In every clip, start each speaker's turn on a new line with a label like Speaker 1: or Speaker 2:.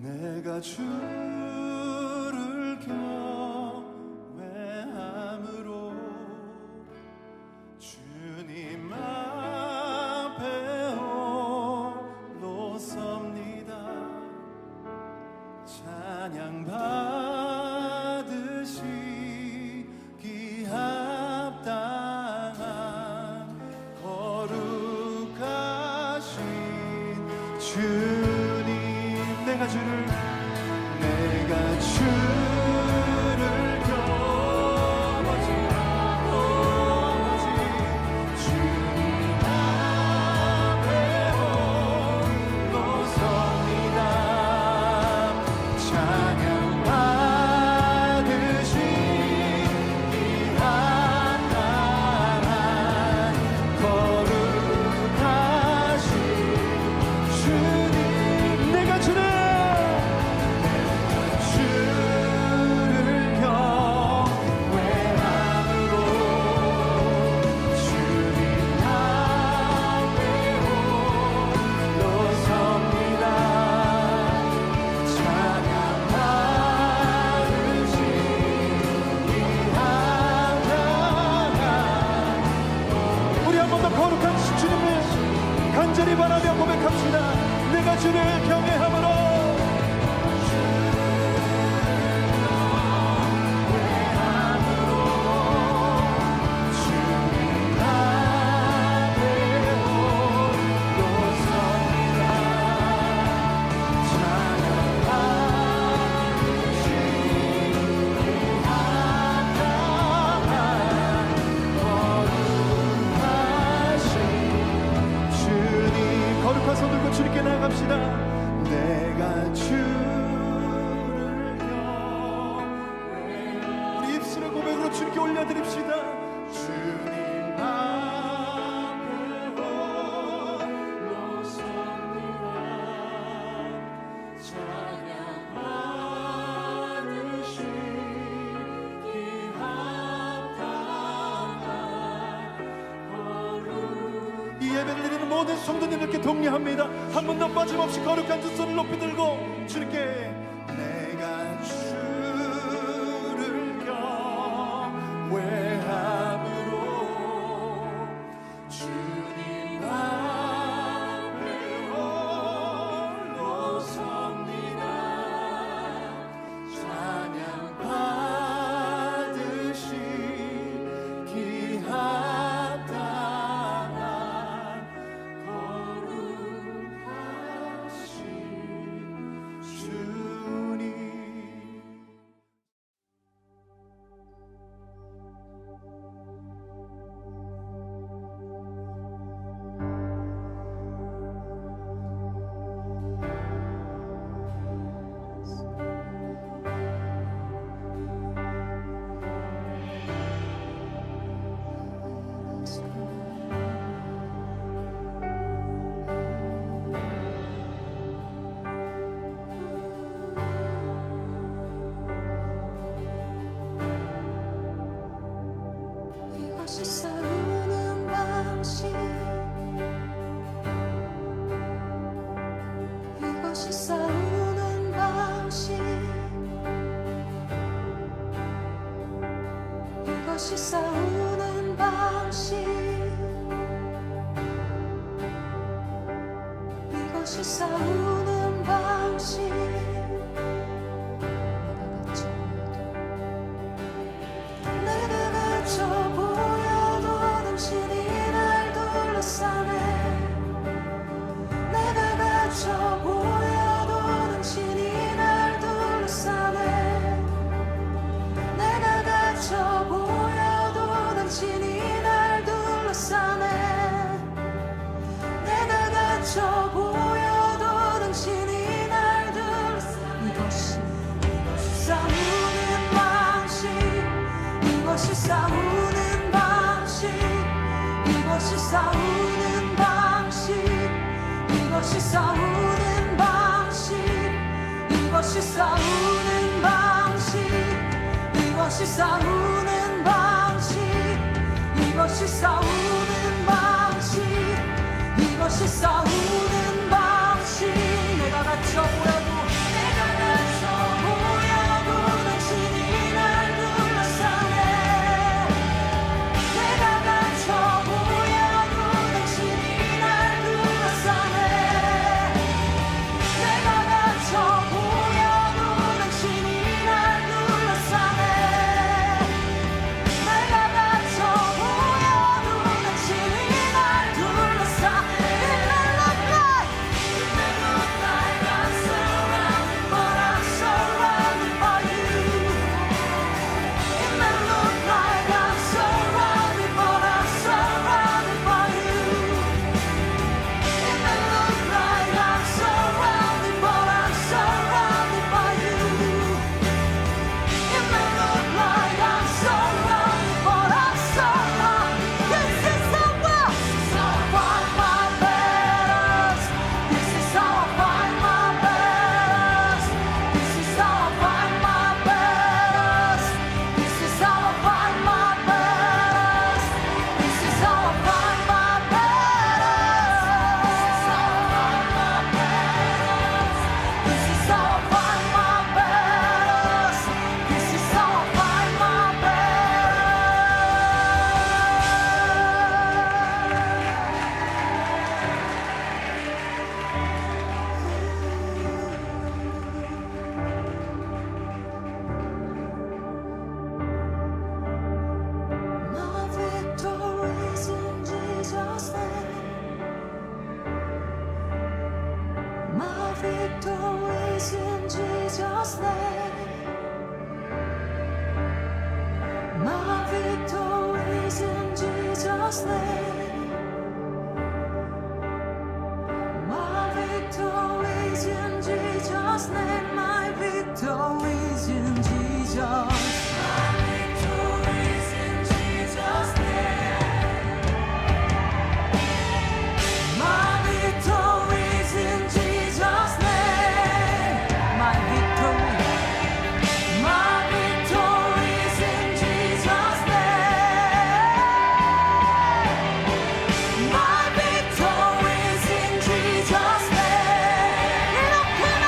Speaker 1: 내가 주를 경외함으로 주님 앞에 홀로 섭니다. 찬양 받으시기 합당한 거룩하신 주님, 내가 주를 경외하지 주님 앞에 홀로 섭니다. 찬양 받으시기 합당한 거룩하신 주님, 내가 주를 간절히 바라며 고백합시다. 내가 주를 경외함으로 주님 앞에 홀로 섭니다. 찬양 받으시기 합당한 거룩하신 주님, 거룩한 손 들고 주님께 나아갑시다. 내가 주를 경외하오니, 우리 입술의 고백으로 주님께 올려드립시다. 주님 앞에 홀로 섭니다. 찬양 받으시기 합당한 이 예배를 드리는 모든 성도님들께 독려합니다. 한 번도 빠짐없이 거룩한 두 손을 높이 들고 주님께 내가 주를 경외함으로 주님 앞에 홀로 섭니다. 찬양 받으시기 합당한 거룩하신 주님.
Speaker 2: 이것이 싸우는 방식, 이것이 싸우는 방식, 이것이 싸우는 방식, 이것이 싸우는 방식. 내가 갇혀 보여도 당신이 날 둘러싸네. 내가 갇혀 보여도 당신이 날 둘러싸네. 내가 갇혀 보여도 당신이 날 둘러싸네. 내가 갇혀 보여도 당신이 날 둘러싸네. 이것이 싸우는 방식, 이것이 싸우는 방식, 이것이 싸우는 방식, 이것이 싸우는 방식, 이것이 싸우는 방식, 이것이 싸우는 방식, 이것이 싸우는 방식, 이것이 싸우는 방식. 내가 갇혀 보여도 victory is in Jesus' name. My victory is in Jesus' name. My victory is in Jesus' name. My victory is in Jesus. My victory is in Jesus' name. My victory is in Jesus' name. My victory. My victory is in Jesus' name. My victory is in Jesus' name. 이렇게나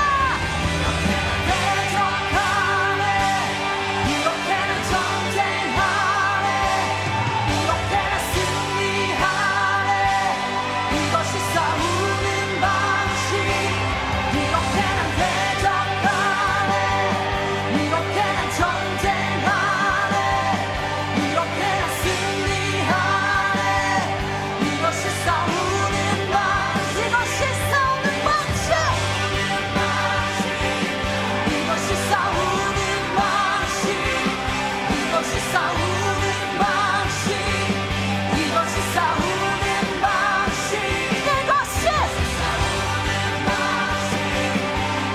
Speaker 2: 대적하네. 이렇게나 전쟁하네. 이렇게나 승리하네. 이것이 싸우는 방식. 이렇게나 대적하네. 이렇게나 전쟁하네. 이렇게나 승리하네. 이것이 싸우는 방식. 이것이 싸우는 방식. 이것이 싸우는 방식. 이것이 싸우는 방식. 이것이 싸우는 방식.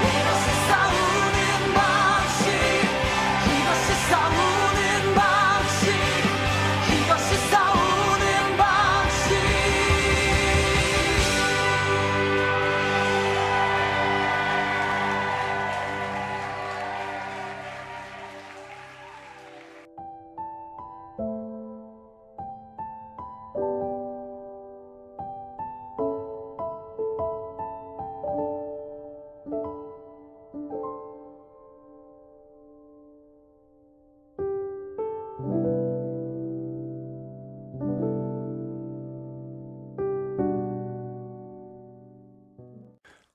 Speaker 2: 이것이 싸우는 방식. 이것이 싸우는 방식. 이것이 싸우는 방식.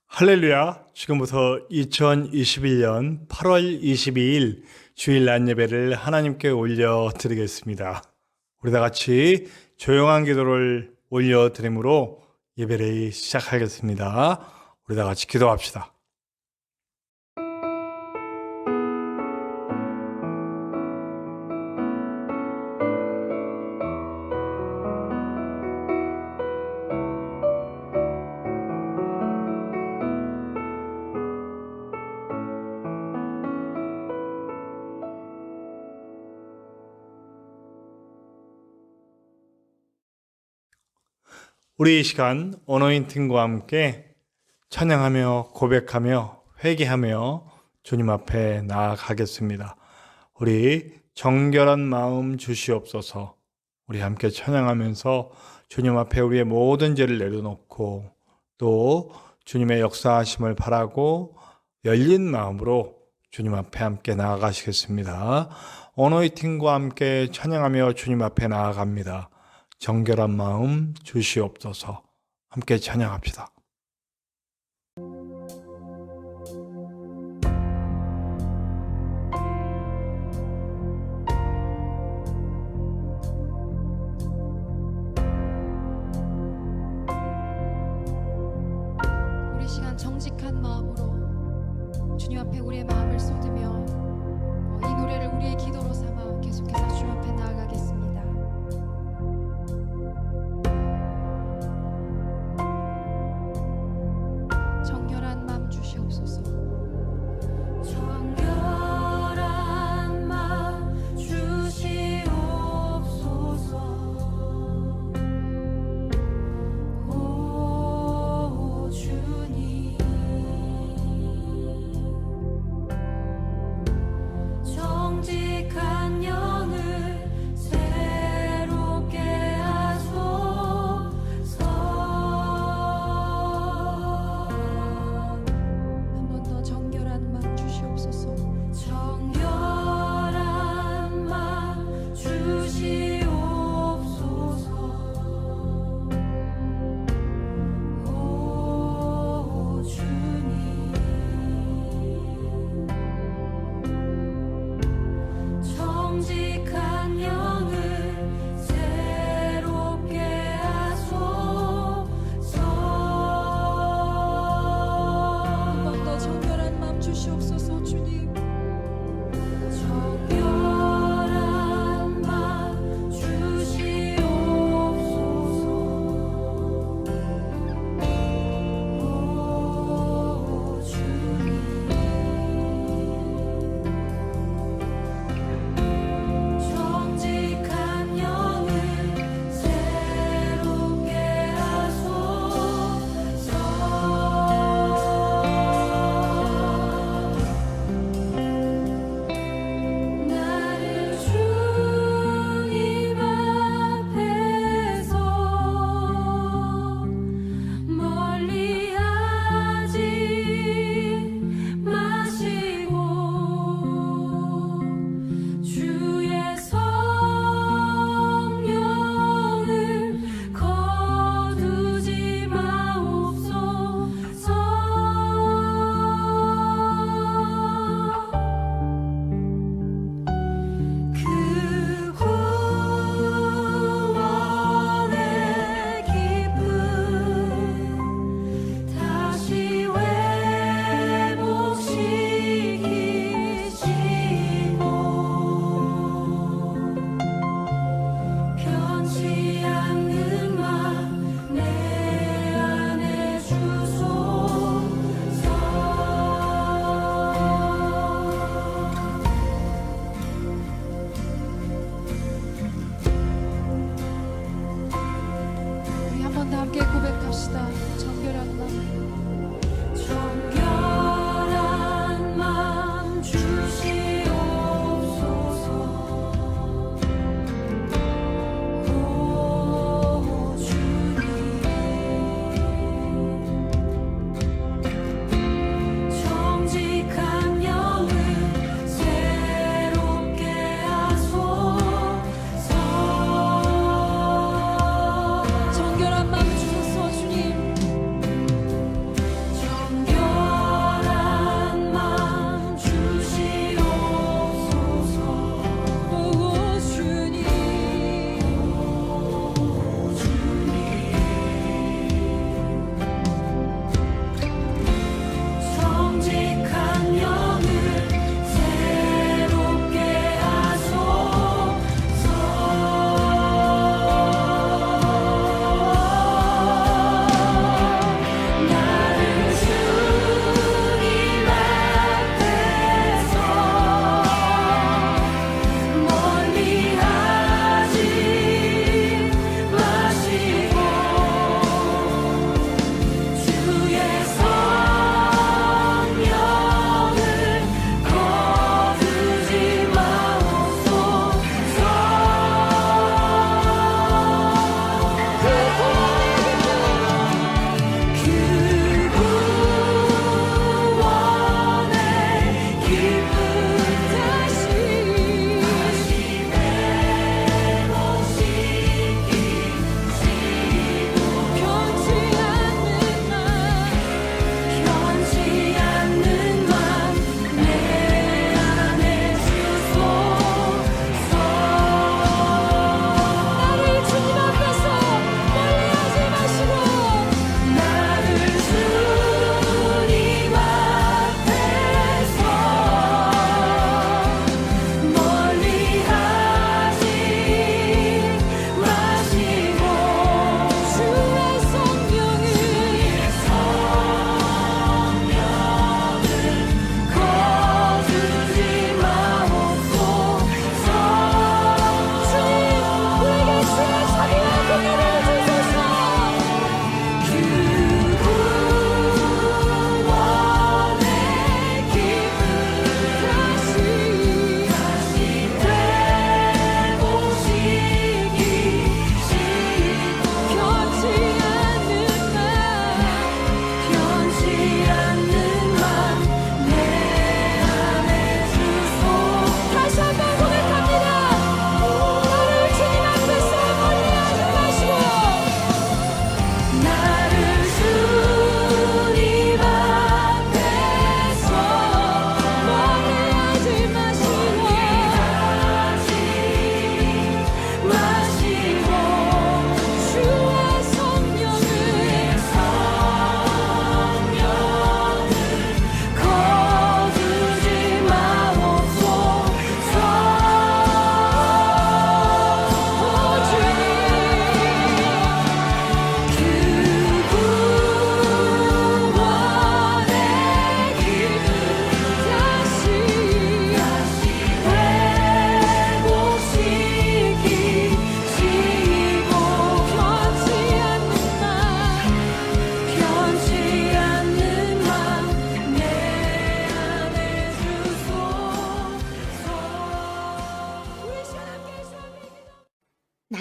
Speaker 1: 할렐루야. 지금부터 2021년 8월 22일 주일 낮 예배를 하나님께 올려드리겠습니다. 우리 다 같이 조용한 기도를 올려드림으로 예배를 시작하겠습니다. 우리 다 같이 기도합시다. 우리 이 시간 어노인팅과 함께 찬양하며 고백하며 회개하며 주님 앞에 나아가겠습니다. 우리 정결한 마음 주시옵소서. 우리 함께 찬양하면서 주님 앞에 우리의 모든 죄를 내려놓고 또 주님의 역사하심을 바라고 열린 마음으로 주님 앞에 함께 나아가시겠습니다. 어노인팅과 함께 찬양하며 주님 앞에 나아갑니다. 정결한 마음 주시옵소서. 함께 찬양합시다.
Speaker 3: 우리 시간 정직한 마음으로 주님 앞에 우리의 마음을 쏟으며 이 노래를 우리의 기도로 삼아 계속해서 주님 앞에 나아가겠습니다. 정결한 마음 주시옵소서.
Speaker 2: 정결한 마음 주시옵소서. 오 주님, 정직한 영을
Speaker 3: 주시옵소서. 주님
Speaker 2: 정결한 맘 주시옵소서. 오 주님 정직한 영을 새롭게 하소서.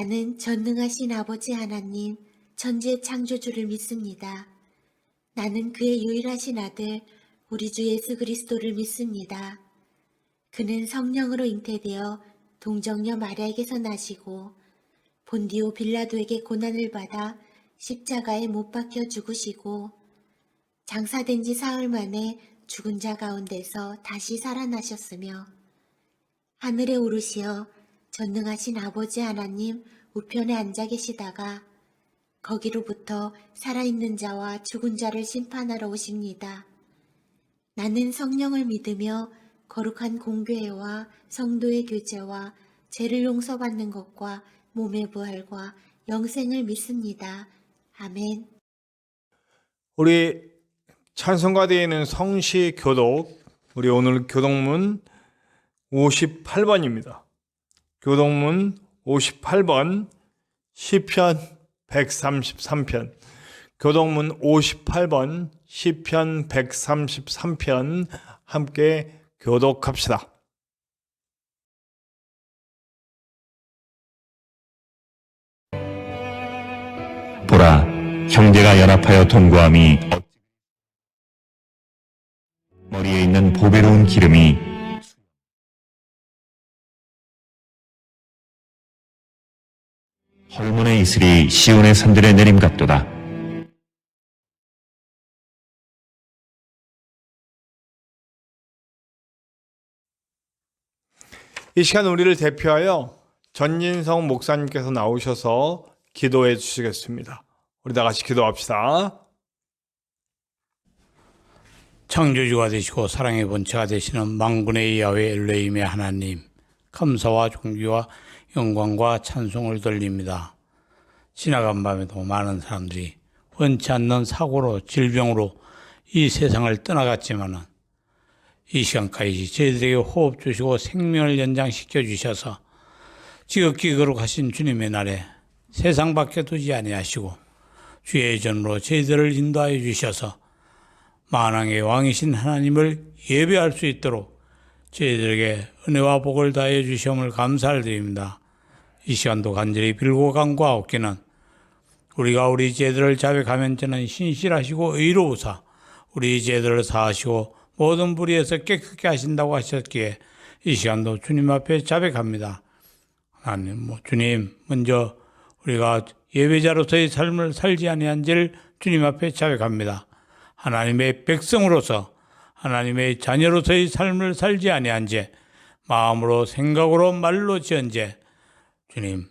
Speaker 4: 나는 전능하신 아버지 하나님, 천지의 창조주를 믿습니다. 나는 그의 유일하신 아들, 우리 주 예수 그리스도를 믿습니다. 그는 성령으로 잉태되어 동정녀 마리아에게서 나시고 본디오 빌라도에게 고난을 받아 십자가에 못 박혀 죽으시고 장사된 지 사흘 만에 죽은 자 가운데서 다시 살아나셨으며 하늘에 오르시어 전능하신 아버지 하나님 우편에 앉아 계시다가 거기로부터 살아있는 자와 죽은 자를 심판하러 오십니다. 나는 성령을 믿으며 거룩한 공교회와 성도의 교제와 죄를 용서받는 것과 몸의 부활과 영생을 믿습니다. 아멘.
Speaker 5: 우리 찬송가대에 있는 성시 교독, 우리 오늘 교독문 58번입니다. 교독문 58번 시편 133편, 교독문 58번 시편 133편 함께 교독합시다.
Speaker 6: 보라, 형제가 연합하여 동거함이 머리에 있는 보배로운 기름이 헐몬의 이슬이 시온의 산들에 내림 같도다.
Speaker 5: 이 시간 우리를 대표하여 전진성 목사님께서 나오셔서 기도해 주시겠습니다. 우리 다 같이 기도합시다.
Speaker 7: 창조주가 되시고 사랑의 본체가 되시는 만군의 야훼 엘로힘의 하나님, 감사와 존귀와 영광과 찬송을 돌립니다. 지나간 밤에도 많은 사람들이 원치 않는 사고로 질병으로 이 세상을 떠나갔지만은 이 시간까지 저희들에게 호흡 주시고 생명을 연장시켜 주셔서 지극히 거룩하신 주님의 날에 세상 밖에 두지 아니하시고 주의 전으로 저희들을 인도하여 주셔서 만왕의 왕이신 하나님을 예배할 수 있도록 저희들에게 은혜와 복을 다해 주시옴을 감사를 드립니다. 이 시간도 간절히 빌고 간구하옵기는 우리가 우리 죄들을 자백하면 저는 신실하시고 의로우사 우리 죄들을 사하시고 모든 불의에서 깨끗게 하신다고 하셨기에 이 시간도 주님 앞에 자백합니다. 하나님, 주님, 먼저 우리가 예배자로서의 삶을 살지 아니한 죄를 주님 앞에 자백합니다. 하나님의 백성으로서 하나님의 자녀로서의 삶을 살지 아니한 죄, 마음으로 생각으로 말로 지은 죄, 주님,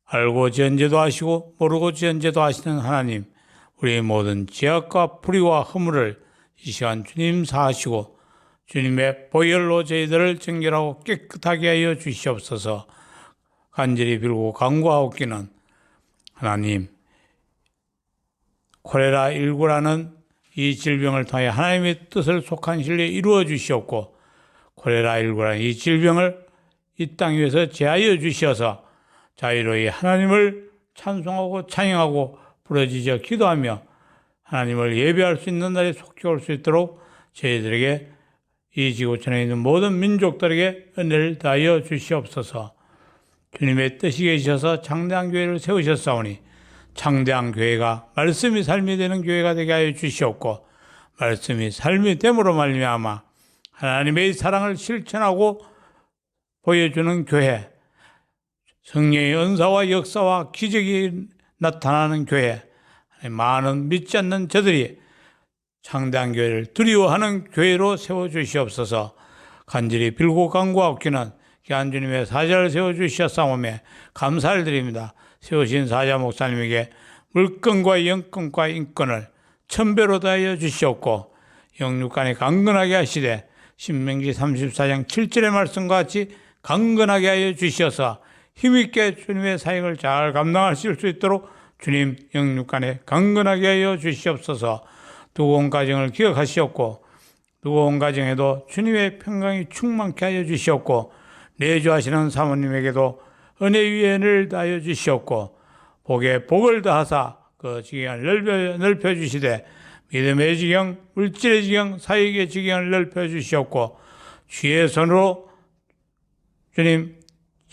Speaker 7: 알고 지은 죄도 아시고 모르고 지은 죄도 아시는 하나님, 우리의 모든 죄악과 불의와 허물을 이 시간 주님 사하시고 주님의 보혈로 저희들을 정결하고 깨끗하게 하여 주시옵소서. 간절히 빌고 간구하옵기는 하나님, 콜레라19라는 이 질병을 통해 하나님의 뜻을 속한 신뢰 이루어 주시옵고 콜레라19라는 이 질병을 이 땅 위에서 제하여 주셔서 자유로이 하나님을 찬송하고 찬양하고 부르짖어 기도하며 하나님을 예배할 수 있는 날에 속히 올 수 있도록 저희들에게 이 지구촌에 있는 모든 민족들에게 은혜를 다하여 주시옵소서. 주님의 뜻이 계셔서 창대한 교회를 세우셨사오니 창대한 교회가 말씀이 삶이 되는 교회가 되게 하여 주시옵고 말씀이 삶이 됨으로 말미암아 하나님의 사랑을 실천하고 보여주는 교회, 성령의 은사와 역사와 기적이 나타나는 교회, 많은 믿지 않는 저들이 창대한 교회를 두려워하는 교회로 세워주시옵소서. 간절히 빌고 간구하옵기는 귀한 주님의 사자를 세워주셨사오며 감사를 드립니다. 세우신 사자 목사님에게 물건과 영권과 인권을 천배로 다하여 주시옵고 영육간에 강건하게 하시되 신명기 34장 7절의 말씀과 같이 강건하게 하여 주셔서 힘있게 주님의 사역을 잘 감당하실 수 있도록 주님 영육간에 강건하게 하여 주시옵소서. 두고 온 가정을 기억하시옵고 두고 온 가정에도 주님의 평강이 충만케 하여 주시옵고 내주하시는 사모님에게도 은혜 위에 은혜를 다하여 주시옵고 복에 복을 더하사 그 지경을 넓혀 주시되 믿음의 지경, 물질의 지경, 사역의 지경을 넓혀 주시옵고 주의 손으로 주님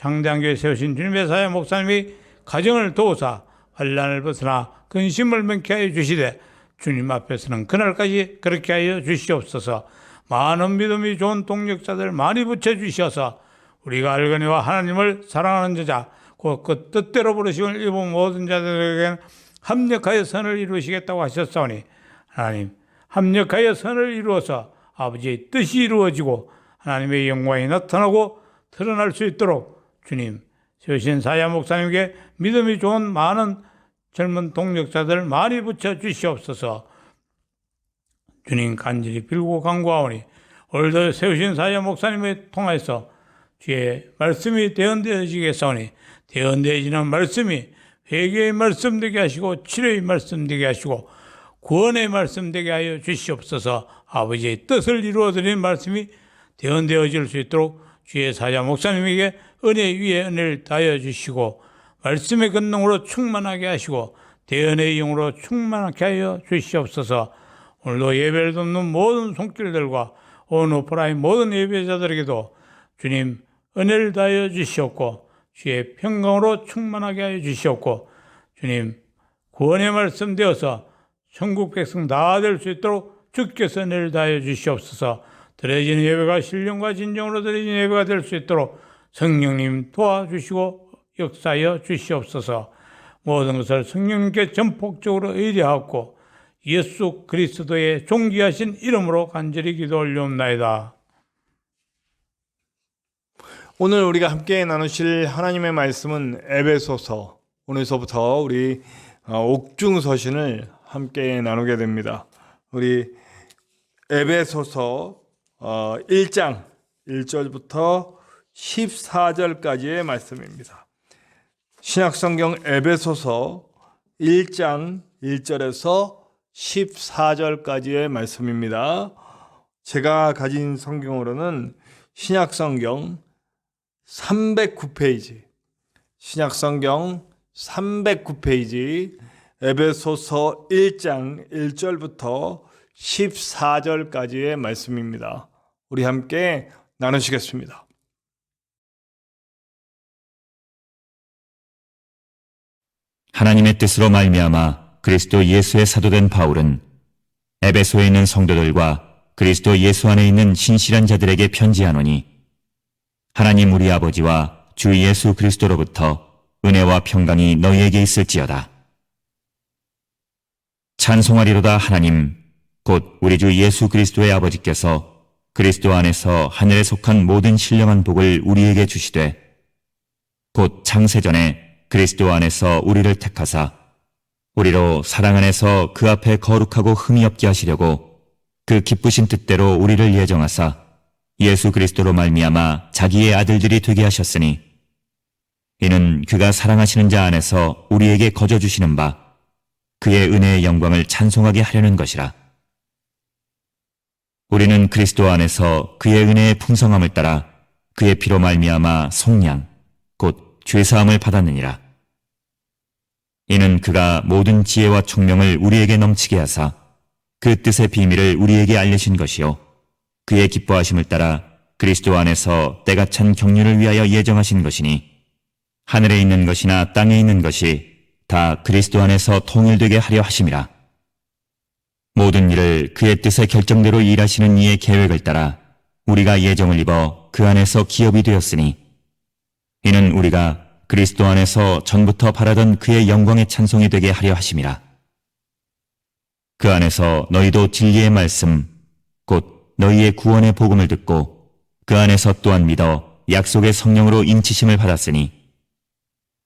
Speaker 7: 창당교회 세우신 주님의 사야 목사님이 가정을 도우사 환난을 벗어나 근심을 명케 하여 주시되 주님 앞에서는 그날까지 그렇게 하여 주시옵소서. 많은 믿음이 좋은 동력자들 많이 붙여주셔서 우리가 알거니와 하나님을 사랑하는 자자 곧 그 뜻대로 부르심을 입은 모든 자들에게는 합력하여 선을 이루시겠다고 하셨사오니 하나님 합력하여 선을 이루어서 아버지의 뜻이 이루어지고 하나님의 영광이 나타나고 드러날 수 있도록 주님 세우신 사야 목사님께 믿음이 좋은 많은 젊은 동력자들 많이 붙여 주시옵소서. 주님 간절히 빌고 간구하오니 오늘도 세우신 사야 목사님을 통해서 주의 말씀이 대언되어지겠사오니 대언되어지는 말씀이 회개의 말씀 되게 하시고 치료의 말씀 되게 하시고 구원의 말씀 되게 하여 주시옵소서. 아버지의 뜻을 이루어드리는 말씀이 대언되어질 수 있도록 주의 사야 목사님에게 은혜 위에 은혜를 다하여 주시고 말씀의 권능으로 충만하게 하시고 대언의 영으로 충만하게 하여 주시옵소서. 오늘도 예배를 돕는 모든 손길들과 온 오프라인 모든 예배자들에게도 주님 은혜를 다하여 주시옵고 주의 평강으로 충만하게 하여 주시옵고 주님 구원의 말씀 되어서 천국 백성 다 될 수 있도록 주께서 은혜를 다하여 주시옵소서. 드려지는 예배가 신령과 진정으로 드려지는 예배가 될 수 있도록 성령님 도와주시고 역사하여 주시옵소서. 모든 것을 성령님께 전폭적으로 의뢰하고 예수 그리스도의 존귀하신 이름으로 간절히 기도 올려옵나이다.
Speaker 5: 오늘 우리가 함께 나누실 하나님의 말씀은 에베소서, 오늘서부터 우리 옥중서신을 함께 나누게 됩니다. 우리 에베소서 1장 1절부터 14절까지의 말씀입니다. 신약성경 에베소서 1장 1절에서 14절까지의 말씀입니다. 제가 가진 성경으로는 신약성경 309페이지, 신약성경 309페이지, 에베소서 1장 1절부터 14절까지의 말씀입니다. 우리 함께 나누시겠습니다.
Speaker 6: 하나님의 뜻으로 말미암아 그리스도 예수의 사도된 바울은 에베소에 있는 성도들과 그리스도 예수 안에 있는 신실한 자들에게 편지하노니 하나님 우리 아버지와 주 예수 그리스도로부터 은혜와 평강이 너희에게 있을지어다. 찬송하리로다. 하나님 곧 우리 주 예수 그리스도의 아버지께서 그리스도 안에서 하늘에 속한 모든 신령한 복을 우리에게 주시되 곧 창세전에 그리스도 안에서 우리를 택하사 우리로 사랑 안에서 그 앞에 거룩하고 흠이 없게 하시려고 그 기쁘신 뜻대로 우리를 예정하사 예수 그리스도로 말미암아 자기의 아들들이 되게 하셨으니 이는 그가 사랑하시는 자 안에서 우리에게 거저 주시는 바 그의 은혜의 영광을 찬송하게 하려는 것이라. 우리는 그리스도 안에서 그의 은혜의 풍성함을 따라 그의 피로 말미암아 속량 곧 죄사함을 받았느니라. 이는 그가 모든 지혜와 총명을 우리에게 넘치게 하사 그 뜻의 비밀을 우리에게 알리신 것이요 그의 기뻐하심을 따라 그리스도 안에서 때가 찬 경륜을 위하여 예정하신 것이니 하늘에 있는 것이나 땅에 있는 것이 다 그리스도 안에서 통일되게 하려 하심이라. 모든 일을 그의 뜻의 결정대로 일하시는 이의 계획을 따라 우리가 예정을 입어 그 안에서 기업이 되었으니 이는 우리가 그리스도 안에서 전부터 바라던 그의 영광의 찬송이 되게 하려 하심이라. 그 안에서 너희도 진리의 말씀 곧 너희의 구원의 복음을 듣고 그 안에서 또한 믿어 약속의 성령으로 인치심을 받았으니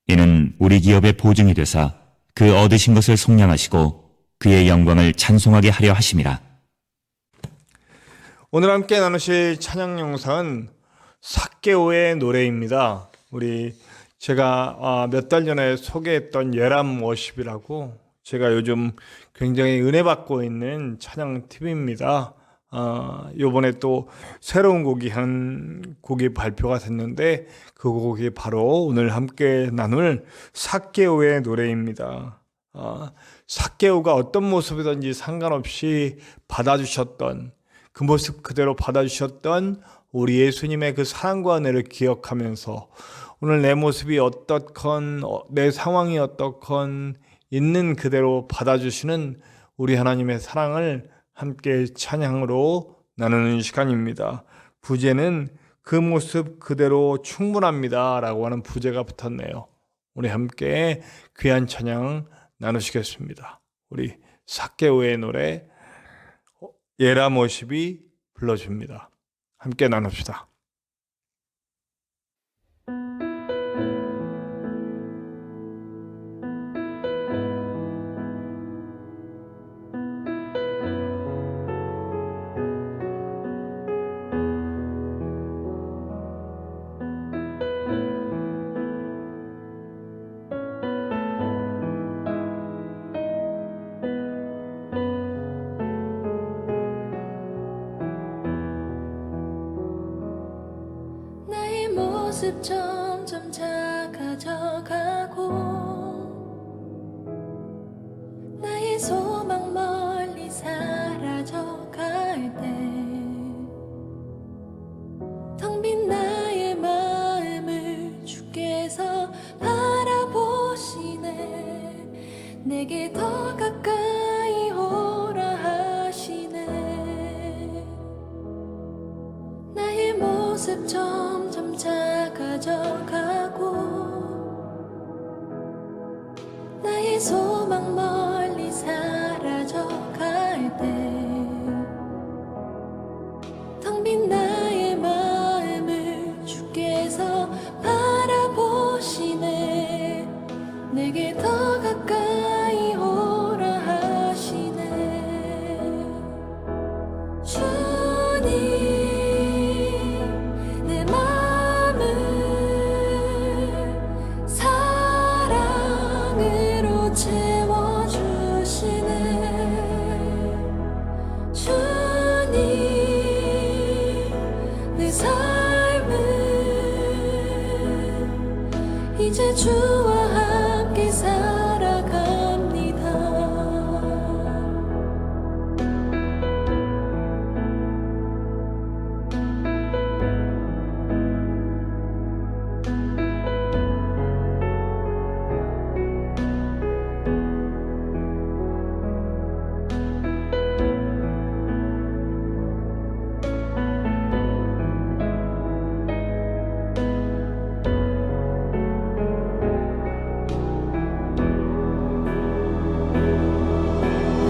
Speaker 6: 이는 우리 기업의 보증이 되사 그 얻으신 것을 속량하시고 그의 영광을 찬송하게 하려 하심이라.
Speaker 5: 오늘 함께 나누실 찬양 영상은 삭개오의 노래입니다. 제가 몇 달 전에 소개했던 예람 워십이라고 제가 요즘 굉장히 은혜 받고 있는 찬양 팁입니다. 요번에 또 새로운 곡이 발표가 됐는데 그 곡이 바로 오늘 함께 나눌 삭개오의 노래입니다. 삭개오가 어떤 모습이든지 상관없이 받아주셨던 그 모습 그대로 받아주셨던 우리 예수님의 그 사랑과 은혜를 기억하면서 오늘 내 모습이 어떻건 내 상황이 어떻건 있는 그대로 받아주시는 우리 하나님의 사랑을 함께 찬양으로 나누는 시간입니다. 부제는 그 모습 그대로 충분합니다 라고 하는 부제가 붙었네요. 우리 함께 귀한 찬양 나누시겠습니다. 우리 삭개오의 노래 예라모십이 불러줍니다. 함께 나눕시다.
Speaker 2: 나의 모습 점점 작아져가고 나의 소망 멀리 사라져갈 때 텅 빈 나의 마음을 주께서 바라보시네. 내게 더 가까이 오라 하시네. 나의 모습 점점 작아져가고 나의 소망 멀리 사라져갈 때 텅 빈 나의 마음을 주께서 바라보시네. 내게 더 가까이 오라 하시네. 주님 내 마음을 사랑으로 채워주시네. 주님 내 삶은 이제 주와 함께 살아갑니다.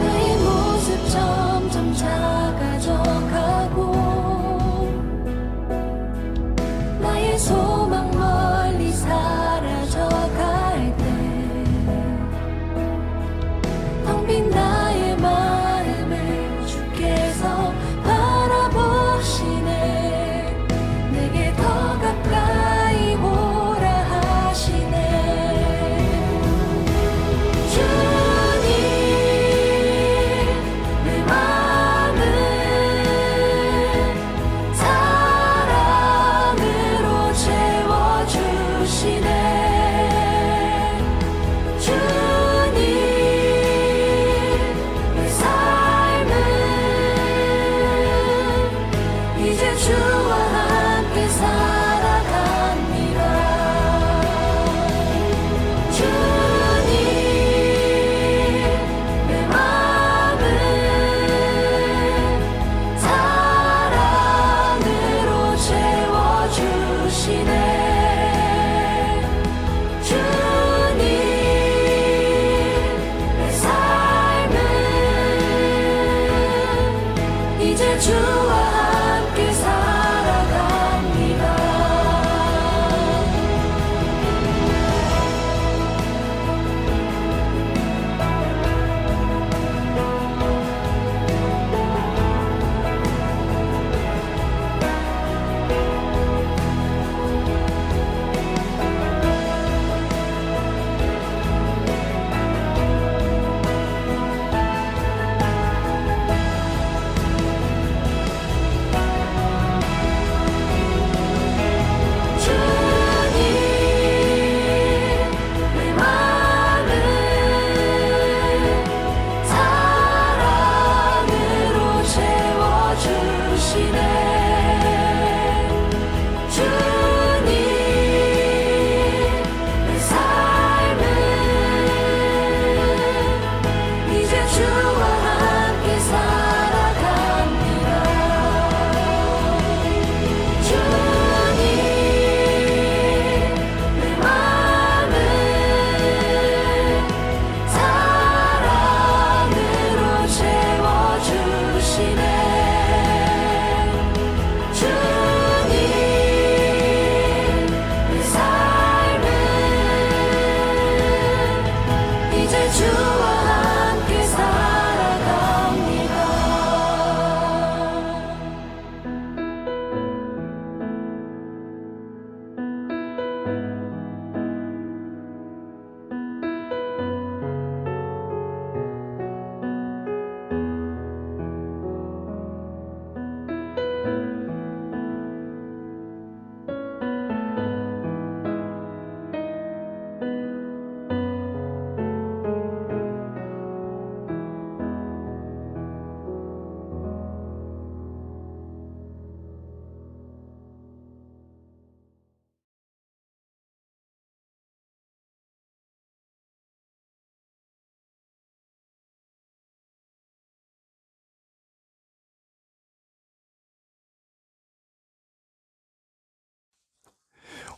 Speaker 2: 나의 모습 점점 작아져가고 나의 소망 멀리 사라져갈 때 텅 빈 나의 마음을 주께서 바라보시네. 내게 더 가까이 오라 하시네. 주님 내 마음을 사랑으로 채워주시네. 주님 내 삶은 이제 주와 함께 살아갑니다. 주님 내 마음을 사랑으로 채워주시네. 주님 내 삶은 이제 주와 함께 살아갑니다.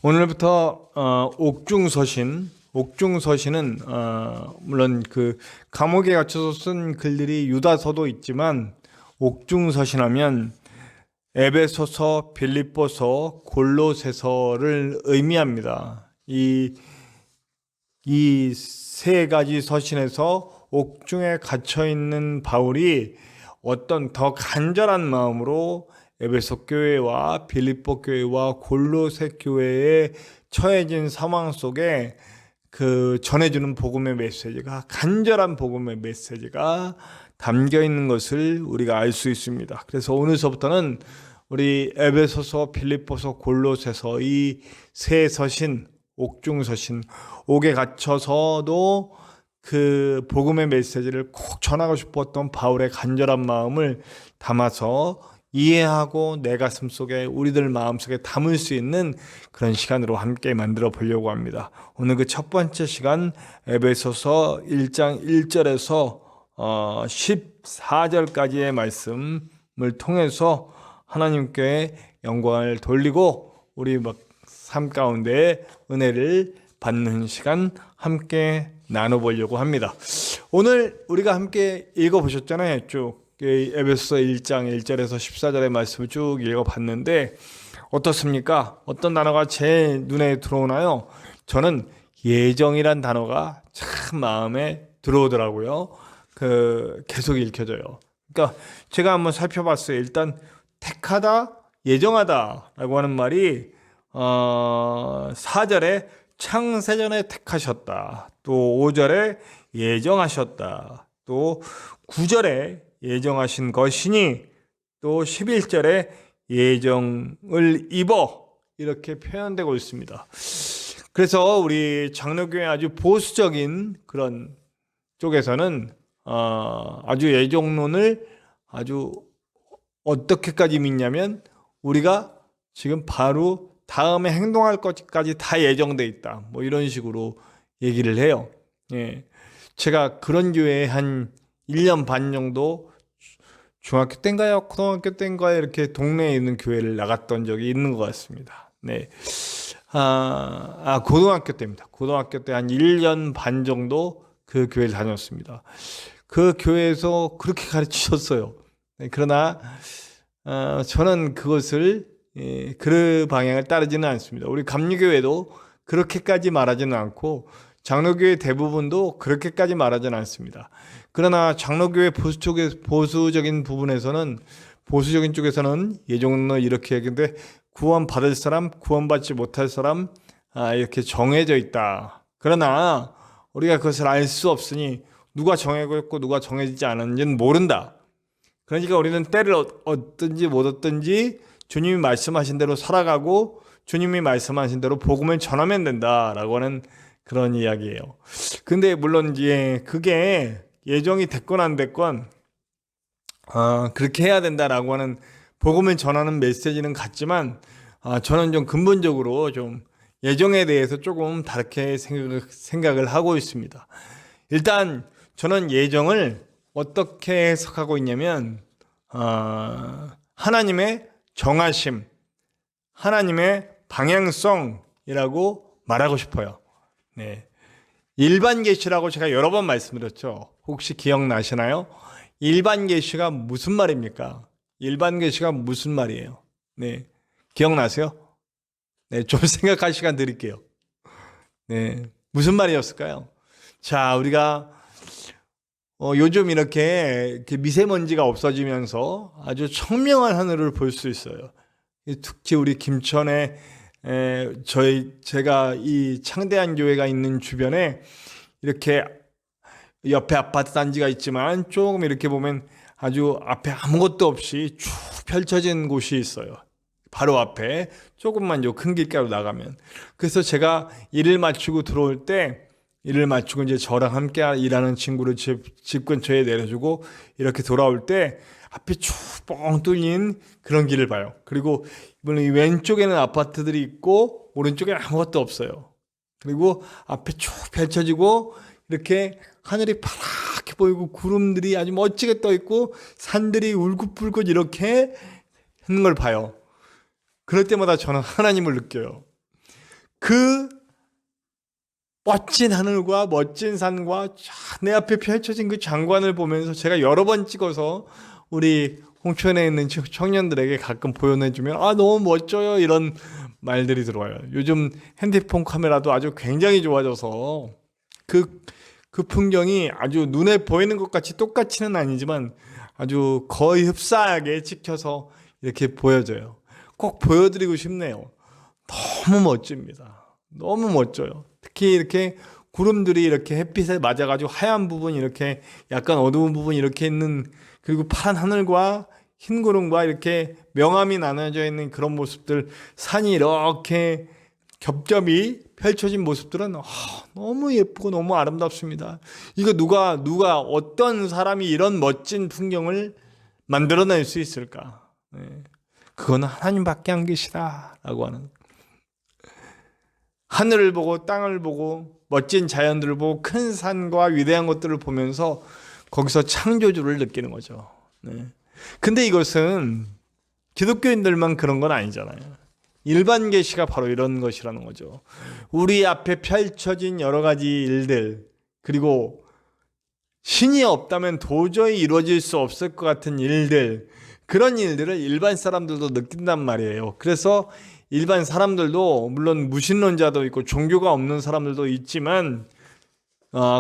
Speaker 5: 오늘부터 옥중서신은 물론 그 감옥에 갇혀서 쓴 글들이 유다서도 있지만 옥중서신하면 에베소서, 빌립보서, 골로새서를 의미합니다. 이 세 가지 서신에서 옥중에 갇혀 있는 바울이 어떤 더 간절한 마음으로 에베소 교회와 빌립보 교회와 골로새 교회에 처해진 상황 속에 그 전해주는 복음의 메시지가, 간절한 복음의 메시지가 담겨 있는 것을 우리가 알 수 있습니다. 그래서 오늘서부터는 우리 에베소서, 빌립보서, 골로새서 이 세 서신, 옥중서신, 옥에 갇혀서도 그 복음의 메시지를 꼭 전하고 싶었던 바울의 간절한 마음을 담아서 이해하고 내 가슴 속에, 우리들 마음 속에 담을 수 있는 그런 시간으로 함께 만들어 보려고 합니다. 오늘 그 첫 번째 시간 에베소서 1장 1절에서 14절까지의 말씀을 통해서 하나님께 영광을 돌리고 우리 삶 가운데 은혜를 받는 시간 함께 나눠보려고 합니다. 오늘 우리가 함께 읽어보셨잖아요. 쭉 에베소서 1장 1절에서 14절의 말씀을 쭉 읽어봤는데 어떻습니까? 어떤 단어가 제 눈에 들어오나요? 저는 예정이란 단어가 참 마음에 들어오더라고요. 계속 읽혀져요. 그러니까 제가 한번 살펴봤어요. 일단 택하다, 예정하다라고 하는 말이 4절에 창세전에 택하셨다. 또 5절에 예정하셨다. 또 9절에 예정하신 것이니, 또 11절에 예정을 입어, 이렇게 표현되고 있습니다. 그래서 우리 장로교회 아주 보수적인 그런 쪽에서는 아주 예정론을 아주 어떻게까지 믿냐면 우리가 지금 바로 다음에 행동할 것까지 다 예정돼 있다, 뭐 이런 식으로 얘기를 해요. 예. 제가 그런 교회에 한 1년 반 정도, 중학교 때인가요? 고등학교 때인가요? 이렇게 동네에 있는 교회를 나갔던 적이 있는 것 같습니다. 네. 고등학교 때입니다. 고등학교 때 한 1년 반 정도 그 교회를 다녔습니다. 그 교회에서 그렇게 가르치셨어요. 네, 그러나 저는 그것을 그 방향을 따르지는 않습니다. 우리 감리교회도 그렇게까지 말하지는 않고 장로교회 대부분도 그렇게까지 말하지는 않습니다. 그러나 장로교회 보수적인 부분에서는, 보수적인 쪽에서는 예정론을 이렇게 얘기하는데 구원 받을 사람, 구원받지 못할 사람 이렇게 정해져 있다. 그러나 우리가 그것을 알 수 없으니 누가 정해고 있고 누가 정해지지 않았는지는 모른다. 그러니까 우리는 때를 얻든지 못 얻든지 주님이 말씀하신 대로 살아가고 주님이 말씀하신 대로 복음을 전하면 된다라고 하는 그런 이야기예요. 근데 물론 이제 그게 예정이 됐건 안 됐건 그렇게 해야 된다라고 하는 복음을 전하는 메시지는 같지만 저는 좀 근본적으로 좀 예정에 대해서 조금 다르게 생각을 하고 있습니다. 일단 저는 예정을 어떻게 해석하고 있냐면 하나님의 정하심, 하나님의 방향성이라고 말하고 싶어요. 네. 일반 계시라고 제가 여러 번 말씀드렸죠. 혹시 기억나시나요? 일반 계시가 무슨 말입니까? 일반 계시가 무슨 말이에요? 네. 기억나세요? 네, 좀 생각할 시간 드릴게요. 네. 무슨 말이었을까요? 자, 우리가 요즘 이렇게 미세먼지가 없어지면서 아주 청명한 하늘을 볼 수 있어요. 특히 우리 김천에 제가 이 창대한 교회가 있는 주변에 이렇게 옆에 아파트 단지가 있지만 조금 이렇게 보면 아주 앞에 아무것도 없이 쭉 펼쳐진 곳이 있어요. 바로 앞에 조금만 요 큰 길가로 나가면. 그래서 제가 일을 마치고 들어올 때, 일을 마치고 이제 저랑 함께 일하는 친구를 집 근처에 내려주고 이렇게 돌아올 때 앞에 쭉 뻥 뚫린 그런 길을 봐요. 그리고 이 왼쪽에는 아파트들이 있고 오른쪽에는 아무것도 없어요. 그리고 앞에 쭉 펼쳐지고 이렇게 하늘이 파랗게 보이고 구름들이 아주 멋지게 떠 있고 산들이 울긋불긋 이렇게 있는 걸 봐요. 그럴 때마다 저는 하나님을 느껴요. 그 멋진 하늘과 멋진 산과 내 앞에 펼쳐진 그 장관을 보면서 제가 여러 번 찍어서 우리 홍천에 있는 청년들에게 가끔 보여내주면 너무 멋져요 이런 말들이 들어와요. 요즘 핸드폰 카메라도 아주 굉장히 좋아져서 그 풍경이 아주 눈에 보이는 것 같이 똑같이는 아니지만 아주 거의 흡사하게 찍혀서 이렇게 보여져요. 꼭 보여드리고 싶네요. 너무 멋집니다. 너무 멋져요. 특히 이렇게 구름들이 이렇게 햇빛에 맞아가지고 하얀 부분 이렇게 약간 어두운 부분 이렇게 있는, 그리고 파란 하늘과 흰 구름과 이렇게 명암이 나눠져 있는 그런 모습들, 산이 이렇게 겹겹이 펼쳐진 모습들은 너무 예쁘고 너무 아름답습니다. 이거 누가 어떤 사람이 이런 멋진 풍경을 만들어낼 수 있을까? 그거는 하나님밖에 안 계시다라고 하는, 하늘을 보고 땅을 보고 멋진 자연들을 보고 큰 산과 위대한 것들을 보면서 거기서 창조주를 느끼는 거죠. 근데 이것은 기독교인들만 그런 건 아니잖아요. 일반 계시가 바로 이런 것이라는 거죠. 우리 앞에 펼쳐진 여러 가지 일들, 그리고 신이 없다면 도저히 이루어질 수 없을 것 같은 일들, 그런 일들을 일반 사람들도 느낀단 말이에요. 그래서 일반 사람들도, 물론 무신론자도 있고 종교가 없는 사람들도 있지만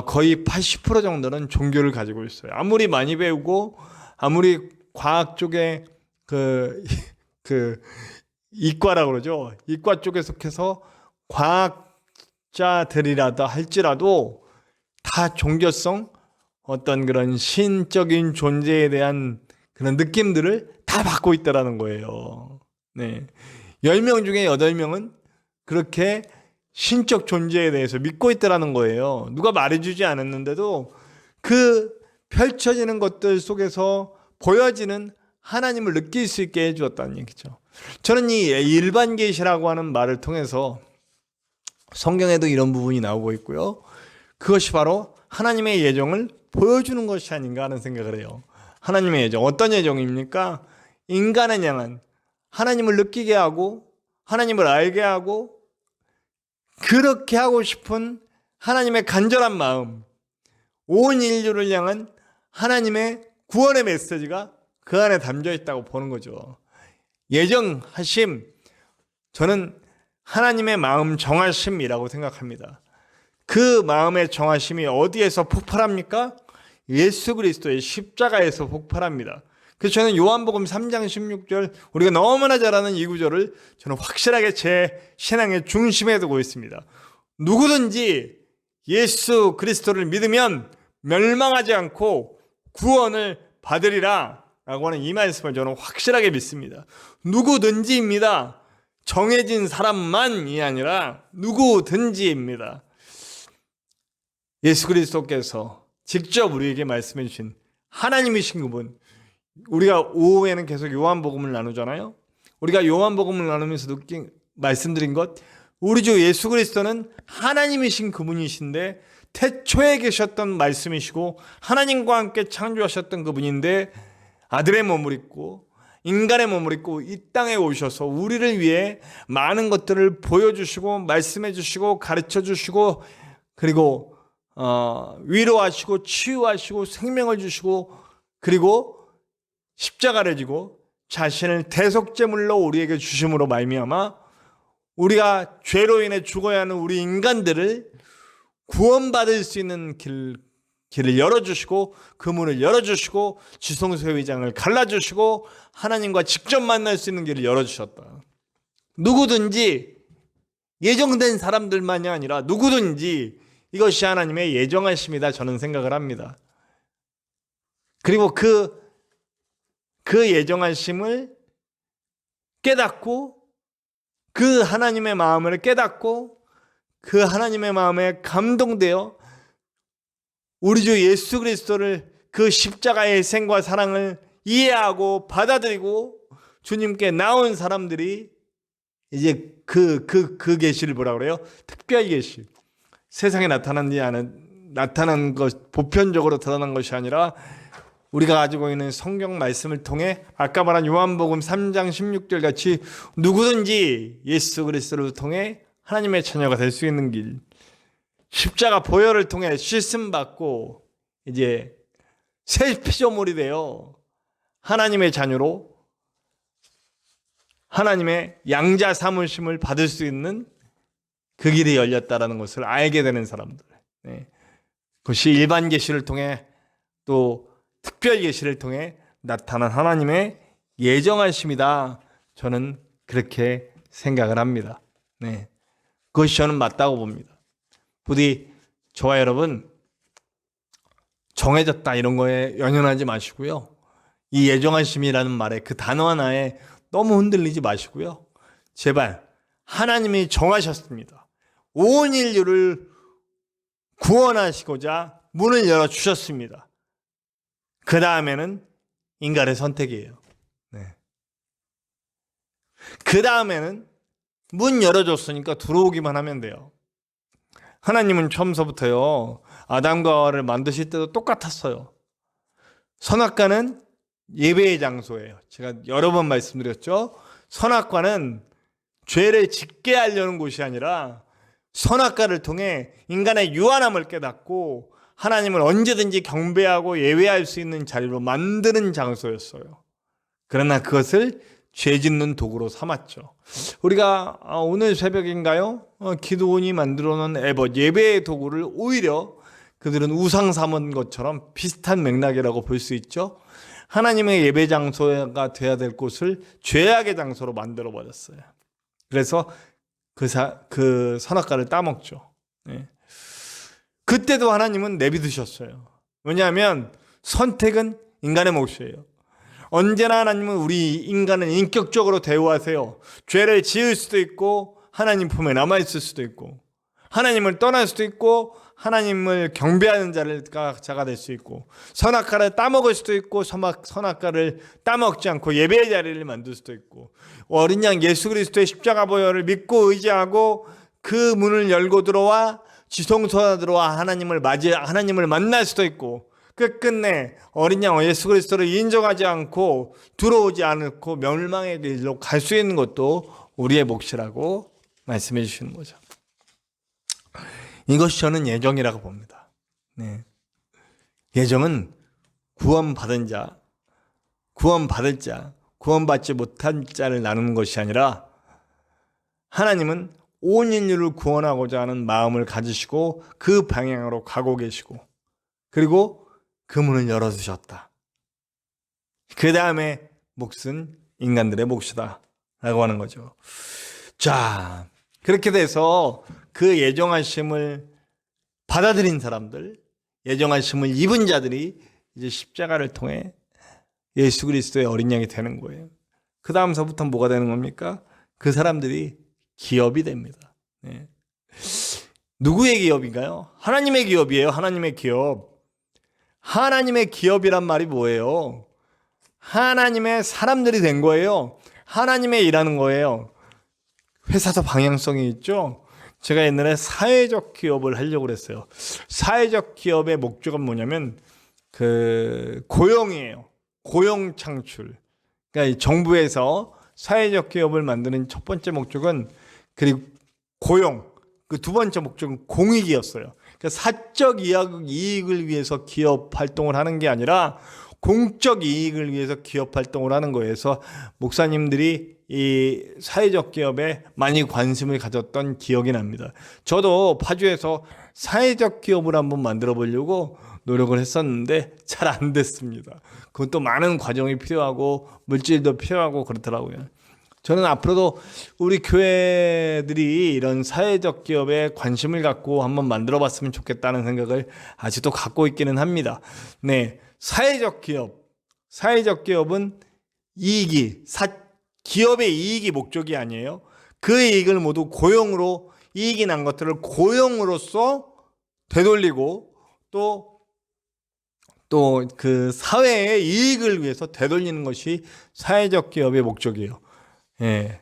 Speaker 5: 거의 80% 정도는 종교를 가지고 있어요. 아무리 많이 배우고 아무리 과학 쪽에 그 이과라고 그러죠. 이과 쪽에 속해서 과학자들이라도 할지라도 다 종교성, 어떤 그런 신적인 존재에 대한 그런 느낌들을 다 받고 있다라는 거예요. 10명 중에 8명은 그렇게 신적 존재에 대해서 믿고 있다라는 거예요. 누가 말해주지 않았는데도 그 펼쳐지는 것들 속에서 보여지는 하나님을 느낄 수 있게 해주었다는 얘기죠. 저는 이 일반 계시라고 하는 말을 통해서 성경에도 이런 부분이 나오고 있고요. 그것이 바로 하나님의 예정을 보여주는 것이 아닌가 하는 생각을 해요. 하나님의 예정, 어떤 예정입니까? 인간을 향한, 하나님을 느끼게 하고 하나님을 알게 하고 그렇게 하고 싶은 하나님의 간절한 마음, 온 인류를 향한 하나님의 구원의 메시지가 그 안에 담겨 있다고 보는 거죠. 예정하심, 저는 하나님의 마음 정하심이라고 생각합니다. 그 마음의 정하심이 어디에서 폭발합니까? 예수 그리스도의 십자가에서 폭발합니다. 그래서 저는 요한복음 3장 16절, 우리가 너무나 잘 아는 이 구절을 저는 확실하게 제 신앙의 중심에 두고 있습니다. 누구든지 예수 그리스도를 믿으면 멸망하지 않고 구원을 받으리라 라고 하는 이 말씀을 저는 확실하게 믿습니다. 누구든지입니다. 정해진 사람만이 아니라 누구든지입니다. 예수 그리스도께서 직접 우리에게 말씀해 주신 하나님이신 그분, 우리가 오후에는 계속 요한복음을 나누잖아요. 우리가 요한복음을 나누면서 말씀드린 것, 우리 주 예수 그리스도는 하나님이신 그분이신데 태초에 계셨던 말씀이시고 하나님과 함께 창조하셨던 그분인데 아들의 몸을 입고 인간의 몸을 입고 이 땅에 오셔서 우리를 위해 많은 것들을 보여주시고 말씀해 주시고 가르쳐 주시고 그리고 위로하시고 치유하시고 생명을 주시고 그리고 십자가를 지고 자신을 대속제물로 우리에게 주심으로 말미암아 우리가 죄로 인해 죽어야 하는 우리 인간들을 구원받을 수 있는 길을 열어주시고 그 문을 열어주시고 지성소의 의장을 갈라주시고 하나님과 직접 만날 수 있는 길을 열어주셨다. 누구든지 예정된 사람들만이 아니라 누구든지 이것이 하나님의 예정하심이다 저는 생각을 합니다. 그리고 그 예정하심을 깨닫고 그 하나님의 마음을 깨닫고 그 하나님의 마음에 감동되어 우리 주 예수 그리스도를 그 십자가의 생과 사랑을 이해하고 받아들이고 주님께 나온 사람들이 이제 그 계시를 뭐라 그래요? 특별 계시. 세상에 나타난 것, 보편적으로 드러난 것이 아니라 우리가 가지고 있는 성경 말씀을 통해 아까 말한 요한복음 3장 16절 같이 누구든지 예수 그리스도를 통해 하나님의 자녀가 될 수 있는 길, 십자가 보혈을 통해 씻음 받고 이제 새 피조물이 되어 하나님의 자녀로 하나님의 양자 삼으심을 받을 수 있는 그 길이 열렸다라는 것을 알게 되는 사람들. 네. 그것이 일반 계시를 통해 또 특별 계시를 통해 나타난 하나님의 예정하심이다. 저는 그렇게 생각을 합니다. 네. 그것이 저는 맞다고 봅니다. 부디 저와 여러분 정해졌다 이런 거에 연연하지 마시고요. 이 예정하심이라는 말에 그 단어 하나에 너무 흔들리지 마시고요. 제발 하나님이 정하셨습니다. 온 인류를 구원하시고자 문을 열어주셨습니다. 그 다음에는 인간의 선택이에요. 네. 그 다음에는 문 열어줬으니까 들어오기만 하면 돼요. 하나님은 처음서부터요, 아담과 하와를 만드실 때도 똑같았어요. 선악과는 예배의 장소예요. 제가 여러 번 말씀드렸죠. 선악과는 죄를 짓게 하려는 곳이 아니라 선악과를 통해 인간의 유한함을 깨닫고 하나님을 언제든지 경배하고 예배할 수 있는 자리로 만드는 장소였어요. 그러나 그것을 죄 짓는 도구로 삼았죠. 우리가 오늘 새벽인가요? 기도원이 만들어 놓은 에봇, 예배의 도구를 오히려 그들은 우상 삼은 것처럼 비슷한 맥락이라고 볼 수 있죠. 하나님의 예배 장소가 되어야 될 곳을 죄악의 장소로 만들어 버렸어요. 그래서 그 선악과를 따먹죠. 네. 그때도 하나님은 내비두셨어요. 왜냐하면 선택은 인간의 몫이에요. 언제나 하나님은 우리 인간은 인격적으로 대우하세요. 죄를 지을 수도 있고 하나님 품에 남아있을 수도 있고 하나님을 떠날 수도 있고 하나님을 경배하는 자가 될 수 있고 선악과를 따먹을 수도 있고 선악과를 따먹지 않고 예배의 자리를 만들 수도 있고 어린 양 예수 그리스도의 십자가 보혈을 믿고 의지하고 그 문을 열고 들어와 지성소에 들어와 하나님을 만날 수도 있고 끝끝내 어린 양 예수 그리스도를 인정하지 않고 들어오지 않고 멸망의 길로 갈 수 있는 것도 우리의 몫이라고 말씀해 주시는 거죠. 이것이 저는 예정이라고 봅니다. 네. 예정은 구원받은 자, 구원받을 자, 구원받지 못한 자를 나누는 것이 아니라 하나님은 온 인류를 구원하고자 하는 마음을 가지시고 그 방향으로 가고 계시고 그리고 그 문을 열어주셨다. 그 다음에 몫은 인간들의 몫이다 라고 하는 거죠. 자, 그렇게 돼서 그 예정하심을 받아들인 사람들, 예정하심을 입은 자들이 이제 십자가를 통해 예수 그리스도의 어린 양이 되는 거예요. 그 다음서부터 뭐가 되는 겁니까? 그 사람들이 기업이 됩니다. 네. 누구의 기업인가요? 하나님의 기업이에요. 하나님의 기업. 하나님의 기업이란 말이 뭐예요? 하나님의 사람들이 된 거예요. 하나님의 일하는 거예요. 회사도 방향성이 있죠. 제가 옛날에 사회적 기업을 하려고 그랬어요. 사회적 기업의 목적은 뭐냐면 그 고용이에요. 고용 창출. 그러니까 정부에서 사회적 기업을 만드는 첫 번째 목적은 그리고 고용. 그 두 번째 목적은 공익이었어요. 그러니까 사적 이익을 위해서 기업 활동을 하는 게 아니라 공적 이익을 위해서 기업 활동을 하는 거예요. 그래서 목사님들이 이 사회적 기업에 많이 관심을 가졌던 기억이 납니다. 저도 파주에서 사회적 기업을 한번 만들어 보려고 노력을 했었는데 잘 안 됐습니다. 그것도 많은 과정이 필요하고 물질도 필요하고 그렇더라고요. 저는 앞으로도 우리 교회들이 이런 사회적 기업에 관심을 갖고 한번 만들어 봤으면 좋겠다는 생각을 아직도 갖고 있기는 합니다. 네, 사회적 기업은 기업의 이익이 목적이 아니에요. 그 이익을 모두 고용으로 이익이 난 것들을 고용으로서 되돌리고 또 그 사회의 이익을 위해서 되돌리는 것이 사회적 기업의 목적이에요. 예.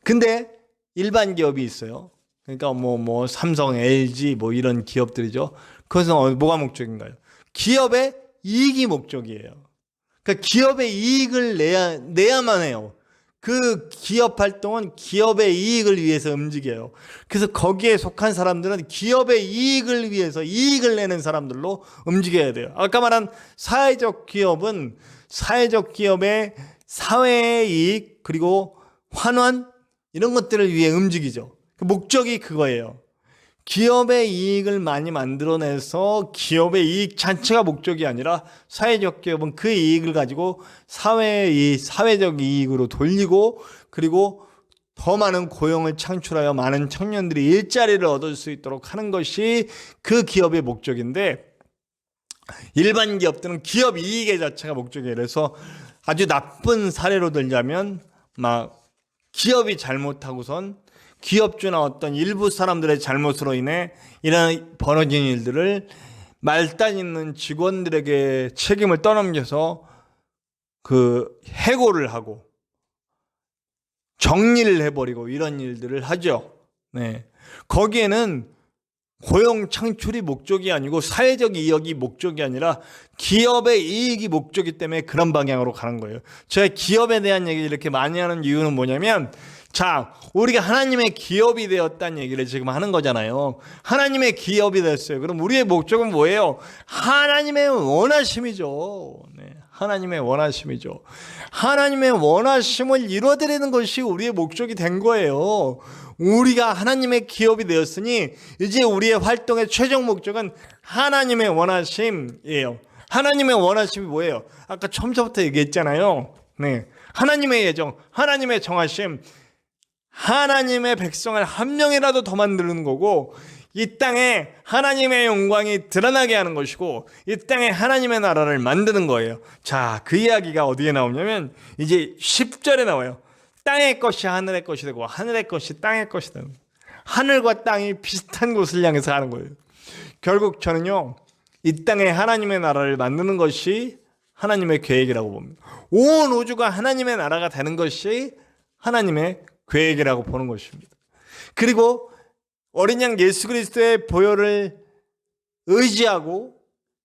Speaker 5: 근데 일반 기업이 있어요. 그러니까 뭐 삼성, LG 뭐 이런 기업들이죠. 그것은 뭐가 목적인가요? 기업의 이익이 목적이에요. 그러니까 기업의 이익을 내야만 해요. 그 기업 활동은 기업의 이익을 위해서 움직여요. 그래서 거기에 속한 사람들은 기업의 이익을 위해서 이익을 내는 사람들로 움직여야 돼요. 아까 말한 사회적 기업은 사회적 기업의 사회의 이익 그리고 환원 이런 것들을 위해 움직이죠. 목적이 그거예요. 기업의 이익을 많이 만들어내서 기업의 이익 자체가 목적이 아니라 사회적 기업은 그 이익을 가지고 사회적 이익으로 돌리고 그리고 더 많은 고용을 창출하여 많은 청년들이 일자리를 얻을 수 있도록 하는 것이 그 기업의 목적인데 일반 기업들은 기업 이익의 자체가 목적이에요. 그래서 아주 나쁜 사례로 들자면 막 기업이 잘못하고선 기업주나 어떤 일부 사람들의 잘못으로 인해 이런 벌어진 일들을 말단 있는 직원들에게 책임을 떠넘겨서 그 해고를 하고 정리를 해버리고 이런 일들을 하죠. 네. 거기에는 고용 창출이 목적이 아니고 사회적 이익이 목적이 아니라 기업의 이익이 목적이기 때문에 그런 방향으로 가는 거예요. 제가 기업에 대한 얘기를 이렇게 많이 하는 이유는 뭐냐면 자, 우리가 하나님의 기업이 되었다는 얘기를 지금 하는 거잖아요. 하나님의 기업이 됐어요. 그럼 우리의 목적은 뭐예요? 하나님의 원하심이죠. 네, 하나님의 원하심이죠. 하나님의 원하심을 이루어드리는 것이 우리의 목적이 된 거예요. 우리가 하나님의 기업이 되었으니 이제 우리의 활동의 최종 목적은 하나님의 원하심이에요. 하나님의 원하심이 뭐예요? 아까 처음부터 얘기했잖아요. 네, 하나님의 예정, 하나님의 정하심, 하나님의 백성을 한 명이라도 더 만드는 거고 이 땅에 하나님의 영광이 드러나게 하는 것이고 이 땅에 하나님의 나라를 만드는 거예요. 자, 그 이야기가 어디에 나오냐면 이제 10절에 나와요. 땅의 것이 하늘의 것이 되고 하늘의 것이 땅의 것이 되고 하늘과 땅이 비슷한 곳을 향해서 가는 거예요. 결국 저는요 이 땅에 하나님의 나라를 만드는 것이 하나님의 계획이라고 봅니다. 온 우주가 하나님의 나라가 되는 것이 하나님의 계획이라고 보는 것입니다. 그리고 어린 양 예수 그리스도의 보혈을 의지하고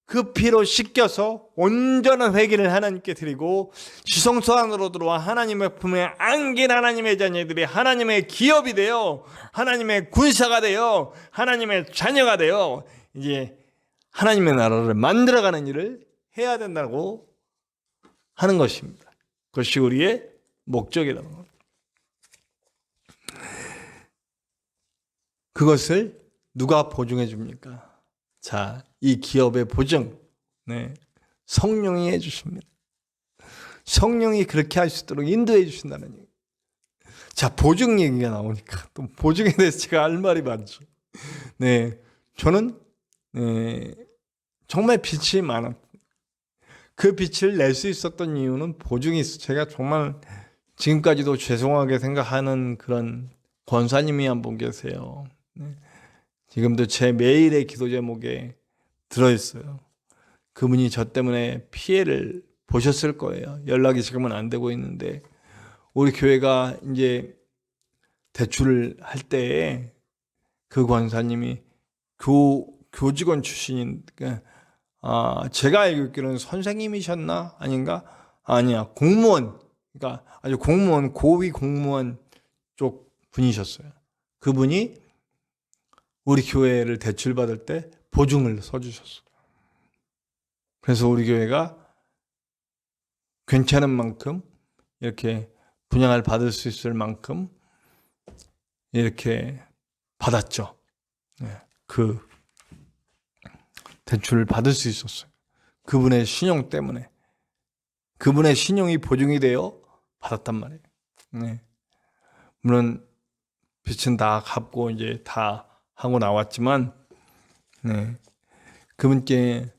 Speaker 5: 그 피로 씻겨서 온전한 회개를 하나님께 드리고 지성소 안으로 들어와 하나님의 품에 안긴 하나님의 자녀들이 하나님의 기업이 되어 하나님의 군사가 되어 하나님의 자녀가 되어 이제 하나님의 나라를 만들어가는 일을 해야 된다고 하는 것입니다. 그것이 우리의 목적이라는 겁니다. 그것을 누가 보증해 줍니까? 자, 이 기업의 보증, 네, 성령이 해주십니다. 성령이 그렇게 할 수 있도록 인도해 주신다는 얘기. 자, 보증 얘기가 나오니까 또 보증에 대해서 제가 할 말이 많죠. 네, 저는 정말 빛이 많았고 그 빛을 낼 수 있었던 이유는 보증이 있어. 제가 정말 지금까지도 죄송하게 생각하는 그런 권사님이 한 분 계세요. 지금도 제 매일의 기도 제목에 들어있어요. 그분이 저 때문에 피해를 보셨을 거예요. 연락이 지금은 안 되고 있는데 우리 교회가 이제 대출을 할 때에 그 권사님이 교직원 출신인 제가 알고 있기로는 선생님이셨나 아닌가? 아니야, 공무원. 그러니까 아주 공무원, 고위 공무원 쪽 분이셨어요. 그분이 우리 교회를 대출받을 때 보증을 써주셨어요. 그래서 우리 교회가 괜찮은 만큼 이렇게 분양을 받을 수 있을 만큼 이렇게 받았죠. 그 대출을 받을 수 있었어요. 그분의 신용 때문에. 그분의 신용이 보증이 되어 받았단 말이에요. 물론 빚은 다 갚고 이제 다 하고 나왔지만 그분께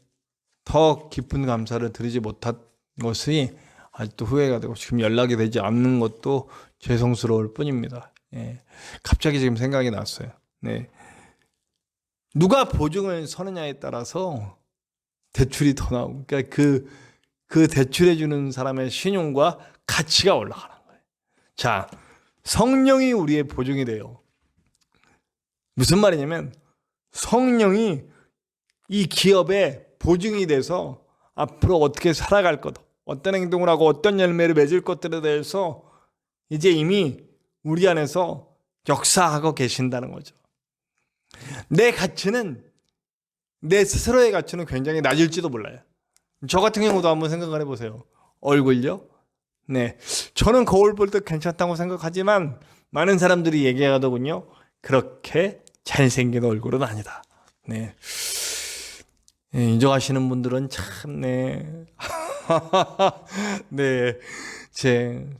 Speaker 5: 더 깊은 감사를 드리지 못한 것이 아직도 후회가 되고 지금 연락이 되지 않는 것도 죄송스러울 뿐입니다. 갑자기 지금 생각이 났어요. 누가 보증을 서느냐에 따라서 대출이 더 나오고 그러니까 그 대출해 주는 사람의 신용과 가치가 올라가는 거예요. 자, 성령이 우리의 보증이 돼요. 무슨 말이냐면 성령이 이 기업에 보증이 돼서 앞으로 어떻게 살아갈 것, 어떤 행동을 하고 어떤 열매를 맺을 것들에 대해서 이제 이미 우리 안에서 역사하고 계신다는 거죠. 내 가치는, 내 스스로의 가치는 굉장히 낮을지도 몰라요. 저 같은 경우도 한번 생각을 해보세요. 얼굴요? 네, 저는 거울 볼 때 괜찮다고 생각하지만 많은 사람들이 얘기하더군요. 그렇게 잘생긴 얼굴은 아니다. 네, 인정하시는 분들은 참, 네. 네,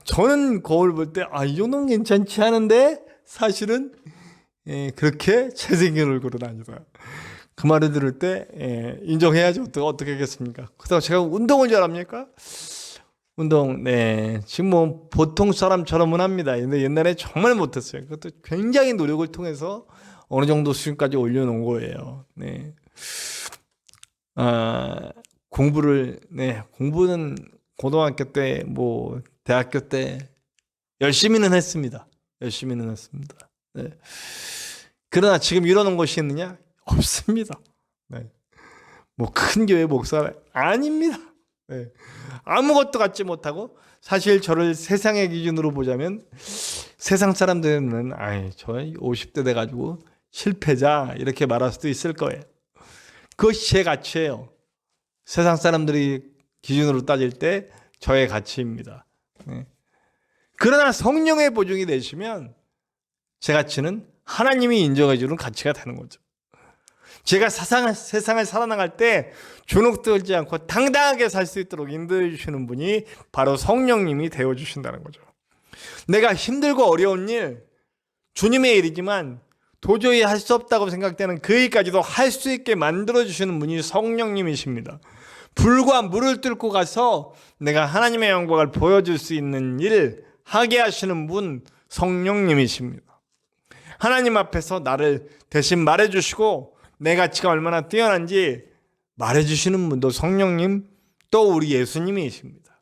Speaker 5: 저는 거울 볼 때, 이 정도는 괜찮지 않은데, 사실은, 그렇게 잘생긴 얼굴은 아니다. 그 말을 들을 때, 인정해야죠. 어떻게 하겠습니까? 그래서 제가 운동을 잘합니까? 운동, 네. 지금 뭐, 보통 사람처럼은 합니다. 근데 옛날에 정말 못했어요. 그것도 굉장히 노력을 통해서 어느 정도 수준까지 올려놓은 거예요. 네. 공부는 고등학교 때, 뭐, 대학교 때 열심히는 했습니다. 네. 그러나 지금 이러는 것이 있느냐? 없습니다. 네. 뭐, 큰 교회 목사 아닙니다. 네. 아무것도 갖지 못하고, 사실 저를 세상의 기준으로 보자면, 세상 사람들은, 저 50대 돼가지고 실패자, 이렇게 말할 수도 있을 거예요. 그것이 제 가치예요. 세상 사람들이 기준으로 따질 때 저의 가치입니다. 네. 그러나 성령의 보증이 되시면 제 가치는 하나님이 인정해 주는 가치가 되는 거죠. 제가 세상을 살아나갈 때 주눅들지 않고 당당하게 살 수 있도록 인도해 주시는 분이 바로 성령님이 되어 주신다는 거죠. 내가 힘들고 어려운 일, 주님의 일이지만 도저히 할 수 없다고 생각되는 그 일까지도 할 수 있게 만들어주시는 분이 성령님이십니다. 불과 물을 뚫고 가서 내가 하나님의 영광을 보여줄 수 있는 일 하게 하시는 분 성령님이십니다. 하나님 앞에서 나를 대신 말해주시고 내 가치가 얼마나 뛰어난지 말해주시는 분도 성령님, 또 우리 예수님이십니다.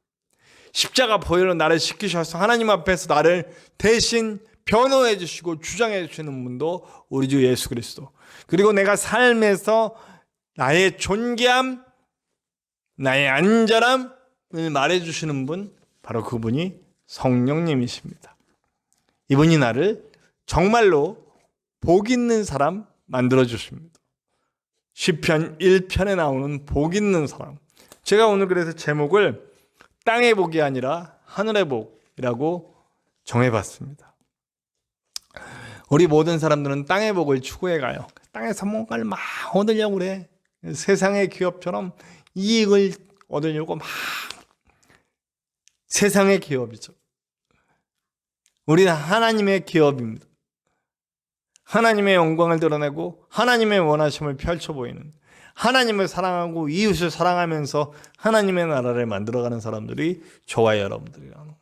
Speaker 5: 십자가 보혈로 나를 시키셔서 하나님 앞에서 나를 대신 변호해 주시고 주장해 주시는 분도 우리 주 예수 그리스도. 그리고 내가 삶에서 나의 존귀함, 나의 안전함을 말해 주시는 분, 바로 그분이 성령님이십니다. 이분이 나를 정말로 복 있는 사람 만들어 주십니다. 시편 1편에 나오는 복 있는 사람. 제가 오늘 그래서 제목을 땅의 복이 아니라 하늘의 복이라고 정해봤습니다. 우리 모든 사람들은 땅의 복을 추구해 가요. 땅에서 뭔가를 막 얻으려고 그래. 세상의 기업처럼 이익을 얻으려고 막. 세상의 기업이죠. 우리는 하나님의 기업입니다. 하나님의 영광을 드러내고 하나님의 원하심을 펼쳐 보이는, 하나님을 사랑하고 이웃을 사랑하면서 하나님의 나라를 만들어가는 사람들이 저와 여러분들이라는 거예요.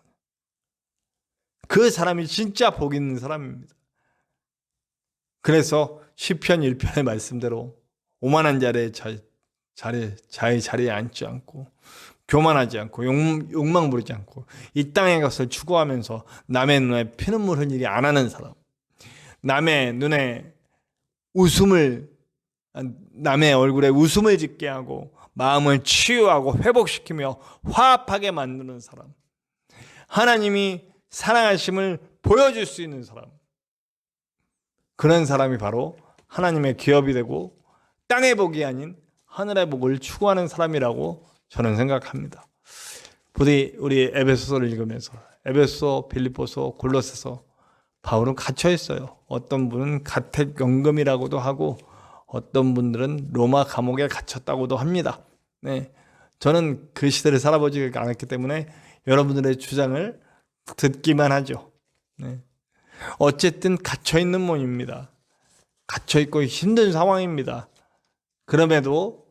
Speaker 5: 그 사람이 진짜 복 있는 사람입니다. 그래서 시편 1편의 말씀대로 오만한 자의 자리에 앉지 않고, 교만하지 않고, 욕망 부리지 않고, 이 땅의 것을 추구하면서 남의 눈에 피눈물 흘리게 안 하는 사람, 남의 눈에 남의 얼굴에 웃음을 짓게 하고 마음을 치유하고 회복시키며 화합하게 만드는 사람, 하나님이 사랑하심을 보여줄 수 있는 사람, 그런 사람이 바로 하나님의 기업이 되고 땅의 복이 아닌 하늘의 복을 추구하는 사람이라고 저는 생각합니다. 부디 우리 에베소서를 읽으면서 에베소, 빌립보서, 골로새서, 바울은 갇혀 있어요. 어떤 분은 가택연금이라고도 하고 어떤 분들은 로마 감옥에 갇혔다고도 합니다. 네, 저는 그 시대를 살아보지 않았기 때문에 여러분들의 주장을 듣기만 하죠. 네. 어쨌든 갇혀있는 몸입니다. 갇혀있고 힘든 상황입니다. 그럼에도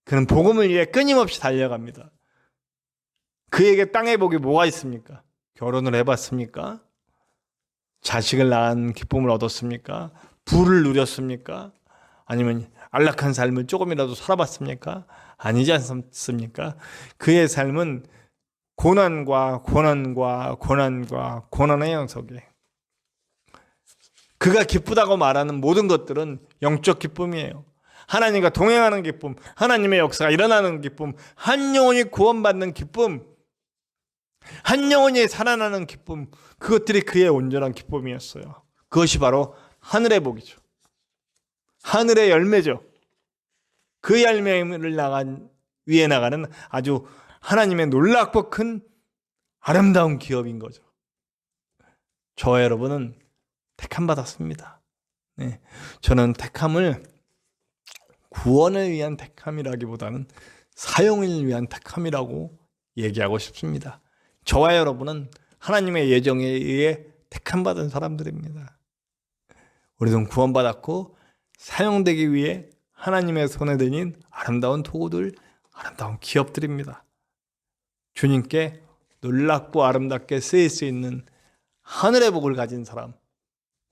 Speaker 5: 그는 복음을 위해 끊임없이 달려갑니다. 그에게 땅의 복이 뭐가 있습니까? 결혼을 해봤습니까? 자식을 낳은 기쁨을 얻었습니까? 부를 누렸습니까? 아니면 안락한 삶을 조금이라도 살아봤습니까? 아니지 않습니까? 그의 삶은 고난과 고난과 고난과 고난의 연속이에요. 그가 기쁘다고 말하는 모든 것들은 영적 기쁨이에요. 하나님과 동행하는 기쁨, 하나님의 역사가 일어나는 기쁨, 한 영혼이 구원받는 기쁨, 한 영혼이 살아나는 기쁨, 그것들이 그의 온전한 기쁨이었어요. 그것이 바로 하늘의 복이죠. 하늘의 열매죠. 그 열매를 위에 나가는 아주 하나님의 놀랍고 큰 아름다운 기업인 거죠. 저와 여러분은 택함 받았습니다. 네, 저는 택함을 구원을 위한 택함이라기보다는 사용을 위한 택함이라고 얘기하고 싶습니다. 저와 여러분은 하나님의 예정에 의해 택함 받은 사람들입니다. 우리는 구원받았고 사용되기 위해 하나님의 손에 드린 아름다운 도구들, 아름다운 기업들입니다. 주님께 놀랍고 아름답게 쓰일 수 있는 하늘의 복을 가진 사람,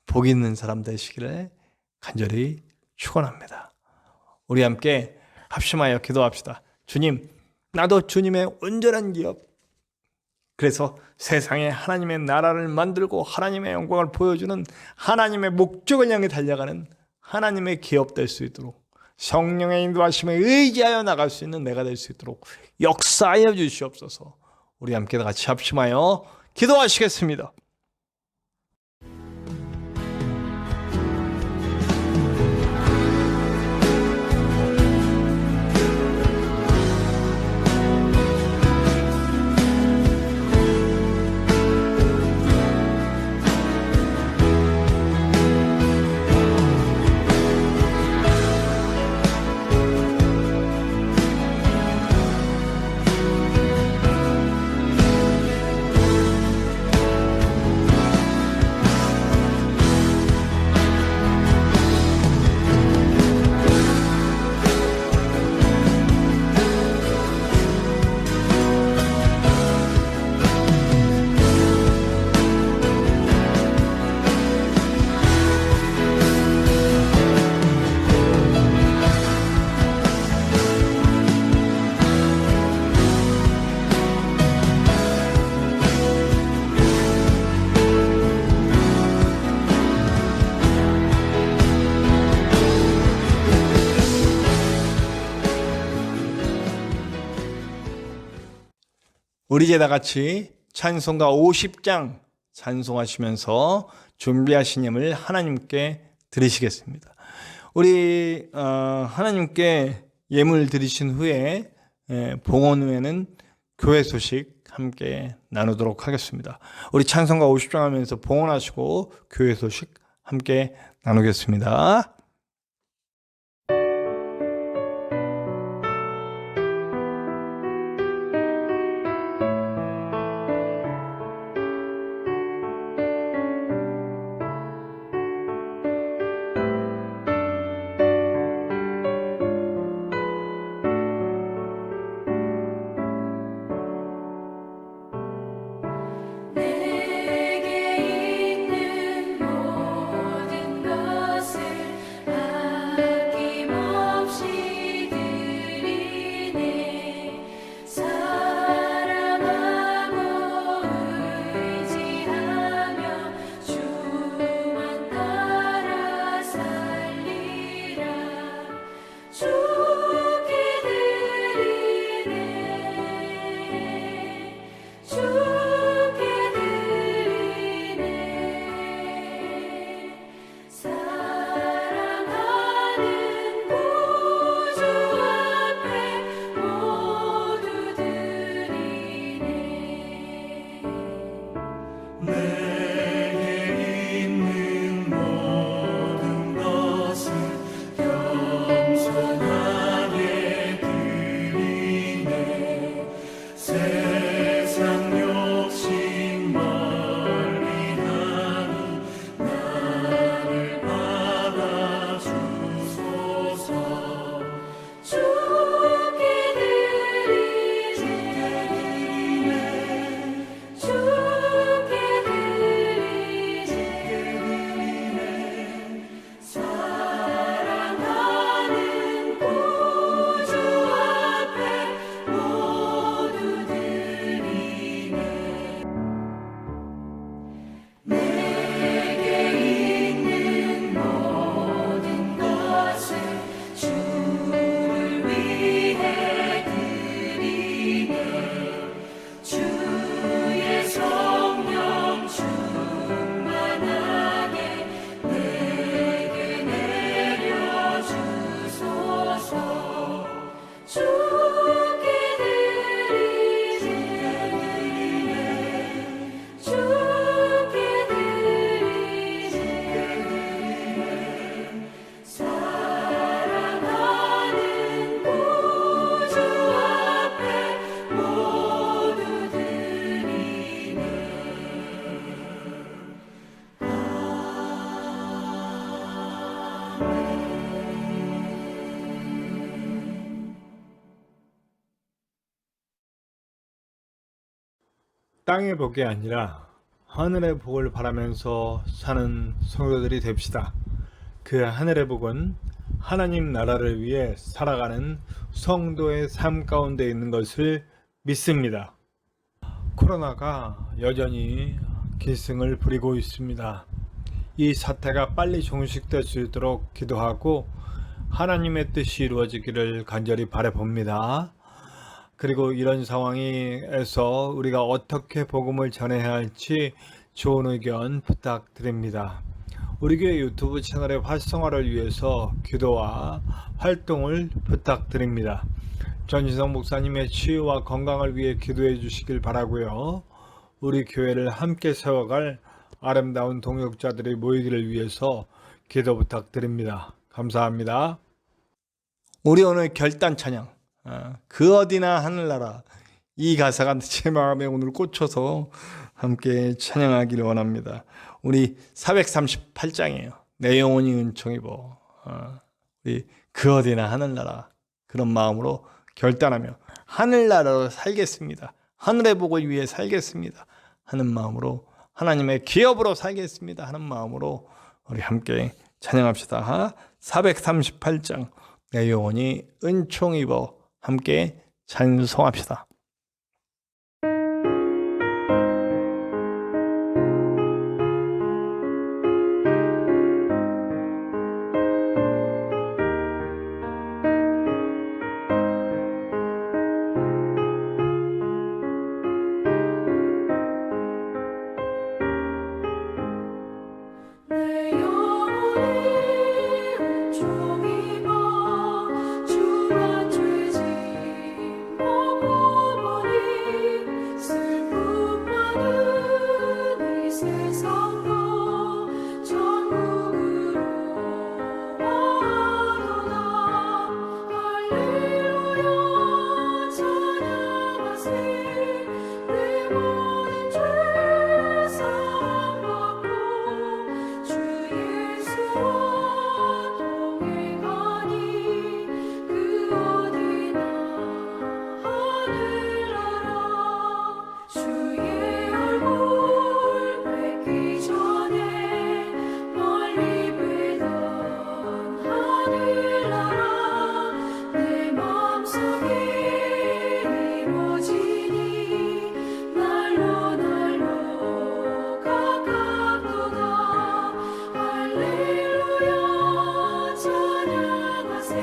Speaker 5: 복 있는 사람 되시기를 간절히 축원합니다. 우리 함께 합심하여 기도합시다. 주님, 나도 주님의 온전한 기업, 그래서 세상에 하나님의 나라를 만들고 하나님의 영광을 보여주는 하나님의 목적을 향해 달려가는 하나님의 기업 될 수 있도록, 성령의 인도하심에 의지하여 나갈 수 있는 내가 될 수 있도록 역사하여 주시옵소서. 우리 함께 같이 합심하여 기도하시겠습니다. 우리 이제 다 같이 찬송가 50장 찬송하시면서 준비하신 예물 하나님께 드리시겠습니다. 우리 하나님께 예물 드리신 후에 봉헌 후에는 교회 소식 함께 나누도록 하겠습니다. 우리 찬송가 50장 하면서 봉헌하시고 교회 소식 함께 나누겠습니다.
Speaker 2: 내게 있는 모든 것을
Speaker 5: 땅의 복이 아니라 하늘의 복을 바라면서 사는 성도들이 됩시다. 그 하늘의 복은 하나님 나라를 위해 살아가는 성도의 삶 가운데 있는 것을 믿습니다. 코로나가 여전히 기승을 부리고 있습니다. 이 사태가 빨리 종식될 수 있도록 기도하고 하나님의 뜻이 이루어지기를 간절히 바라봅니다. 그리고 이런 상황에서 우리가 어떻게 복음을 전해야 할지 좋은 의견 부탁드립니다. 우리 교회 유튜브 채널의 활성화를 위해서 기도와 활동을 부탁드립니다. 전진성 목사님의 치유와 건강을 위해 기도해 주시길 바라고요. 우리 교회를 함께 세워갈 아름다운 동역자들이 모이기를 위해서 기도 부탁드립니다. 감사합니다. 우리 오늘 결단 찬양, 그 어디나 하늘나라, 이 가사가 제 마음에 오늘 꽂혀서 함께 찬양하기를 원합니다. 우리 438장이에요. 내 영혼이 은총 입어. 우리 그 어디나 하늘나라, 그런 마음으로 결단하며 하늘나라로 살겠습니다. 하늘의 복을 위해 살겠습니다 하는 마음으로, 하나님의 기업으로 살겠습니다 하는 마음으로 우리 함께 찬양합시다. 438장 내 영혼이 은총 입어 함께 찬송합시다.
Speaker 2: 내 영혼이 은총 입어 주와 죄짐 벗고 보니 슬픔 많은 이 세상도 천국으로 와도다. 할렐루야 찬양하세. 내 모든 죄 사함 받고 주 예수와 동행하니 그 어디나 하늘나라. 주의 얼굴 뵙기 전에 멀리 뵈던 하늘나라. 내 마음속에 이루어지니 날로 가깝도다. 할렐루야 찬양하세.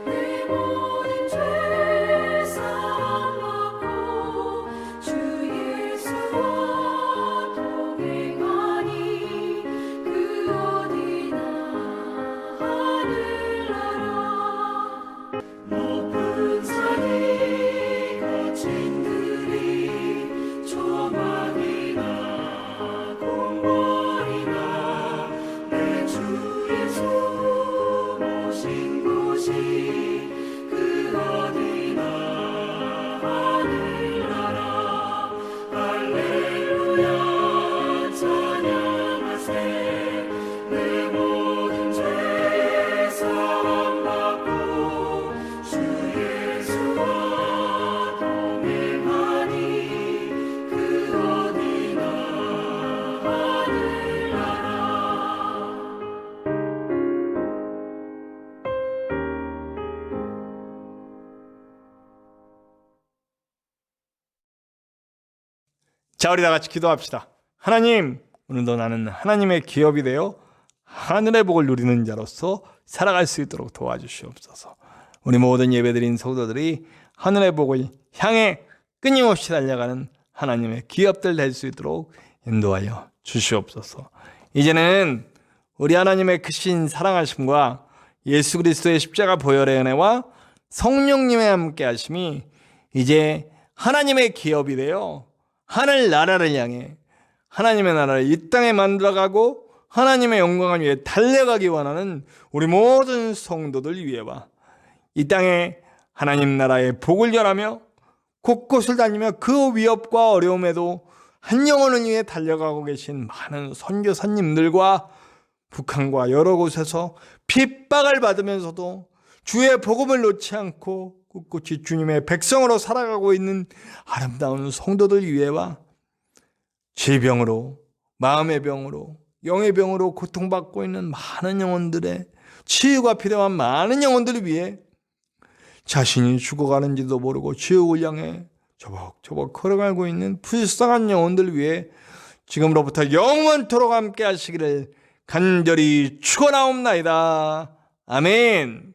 Speaker 2: 내 모든 죄 사함 받고 주 예수와 동행하니 그 어디나 하늘나라. 높은 산이 거친 들이 조망이나 궁궐이나 내 주 예수 모신 곳이 그 어디나 하늘나라. 할렐루야 찬양하세. 내 모든 죄 사함 받고 주 예수와 동행하니 그 어디나 하늘나라.
Speaker 5: 자, 우리 다 같이 기도합시다. 하나님, 오늘도 나는 하나님의 기업이 되어 하늘의 복을 누리는 자로서 살아갈 수 있도록 도와주시옵소서. 우리 모든 예배드린 성도들이 하늘의 복을 향해 끊임없이 달려가는 하나님의 기업들 될 수 있도록 인도하여 주시옵소서. 이제는 우리 하나님의 크신 사랑하심과 예수 그리스도의 십자가 보혈의 은혜와 성령님의 함께 하심이 이제 하나님의 기업이 되어 하늘 나라를 향해 하나님의 나라를 이 땅에 만들어가고 하나님의 영광을 위해 달려가기 원하는 우리 모든 성도들 위해와 이 땅에 하나님 나라의 복을 전하며 곳곳을 다니며 그 위협과 어려움에도 한 영혼을 위해 달려가고 계신 많은 선교사님들과 북한과 여러 곳에서 핍박을 받으면서도 주의 복음을 놓지 않고 꿋꿋이 주님의 백성으로 살아가고 있는 아름다운 성도들 위해와 질병으로, 마음의 병으로, 영의 병으로 고통받고 있는 많은 영혼들의 치유가 필요한 많은 영혼들을 위해 자신이 죽어가는지도 모르고 지옥을 향해 저벅저벅 걸어가고 있는 불쌍한 영혼들을 위해 지금으로부터 영원토록 함께 하시기를 간절히 축원하옵나이다. 아멘.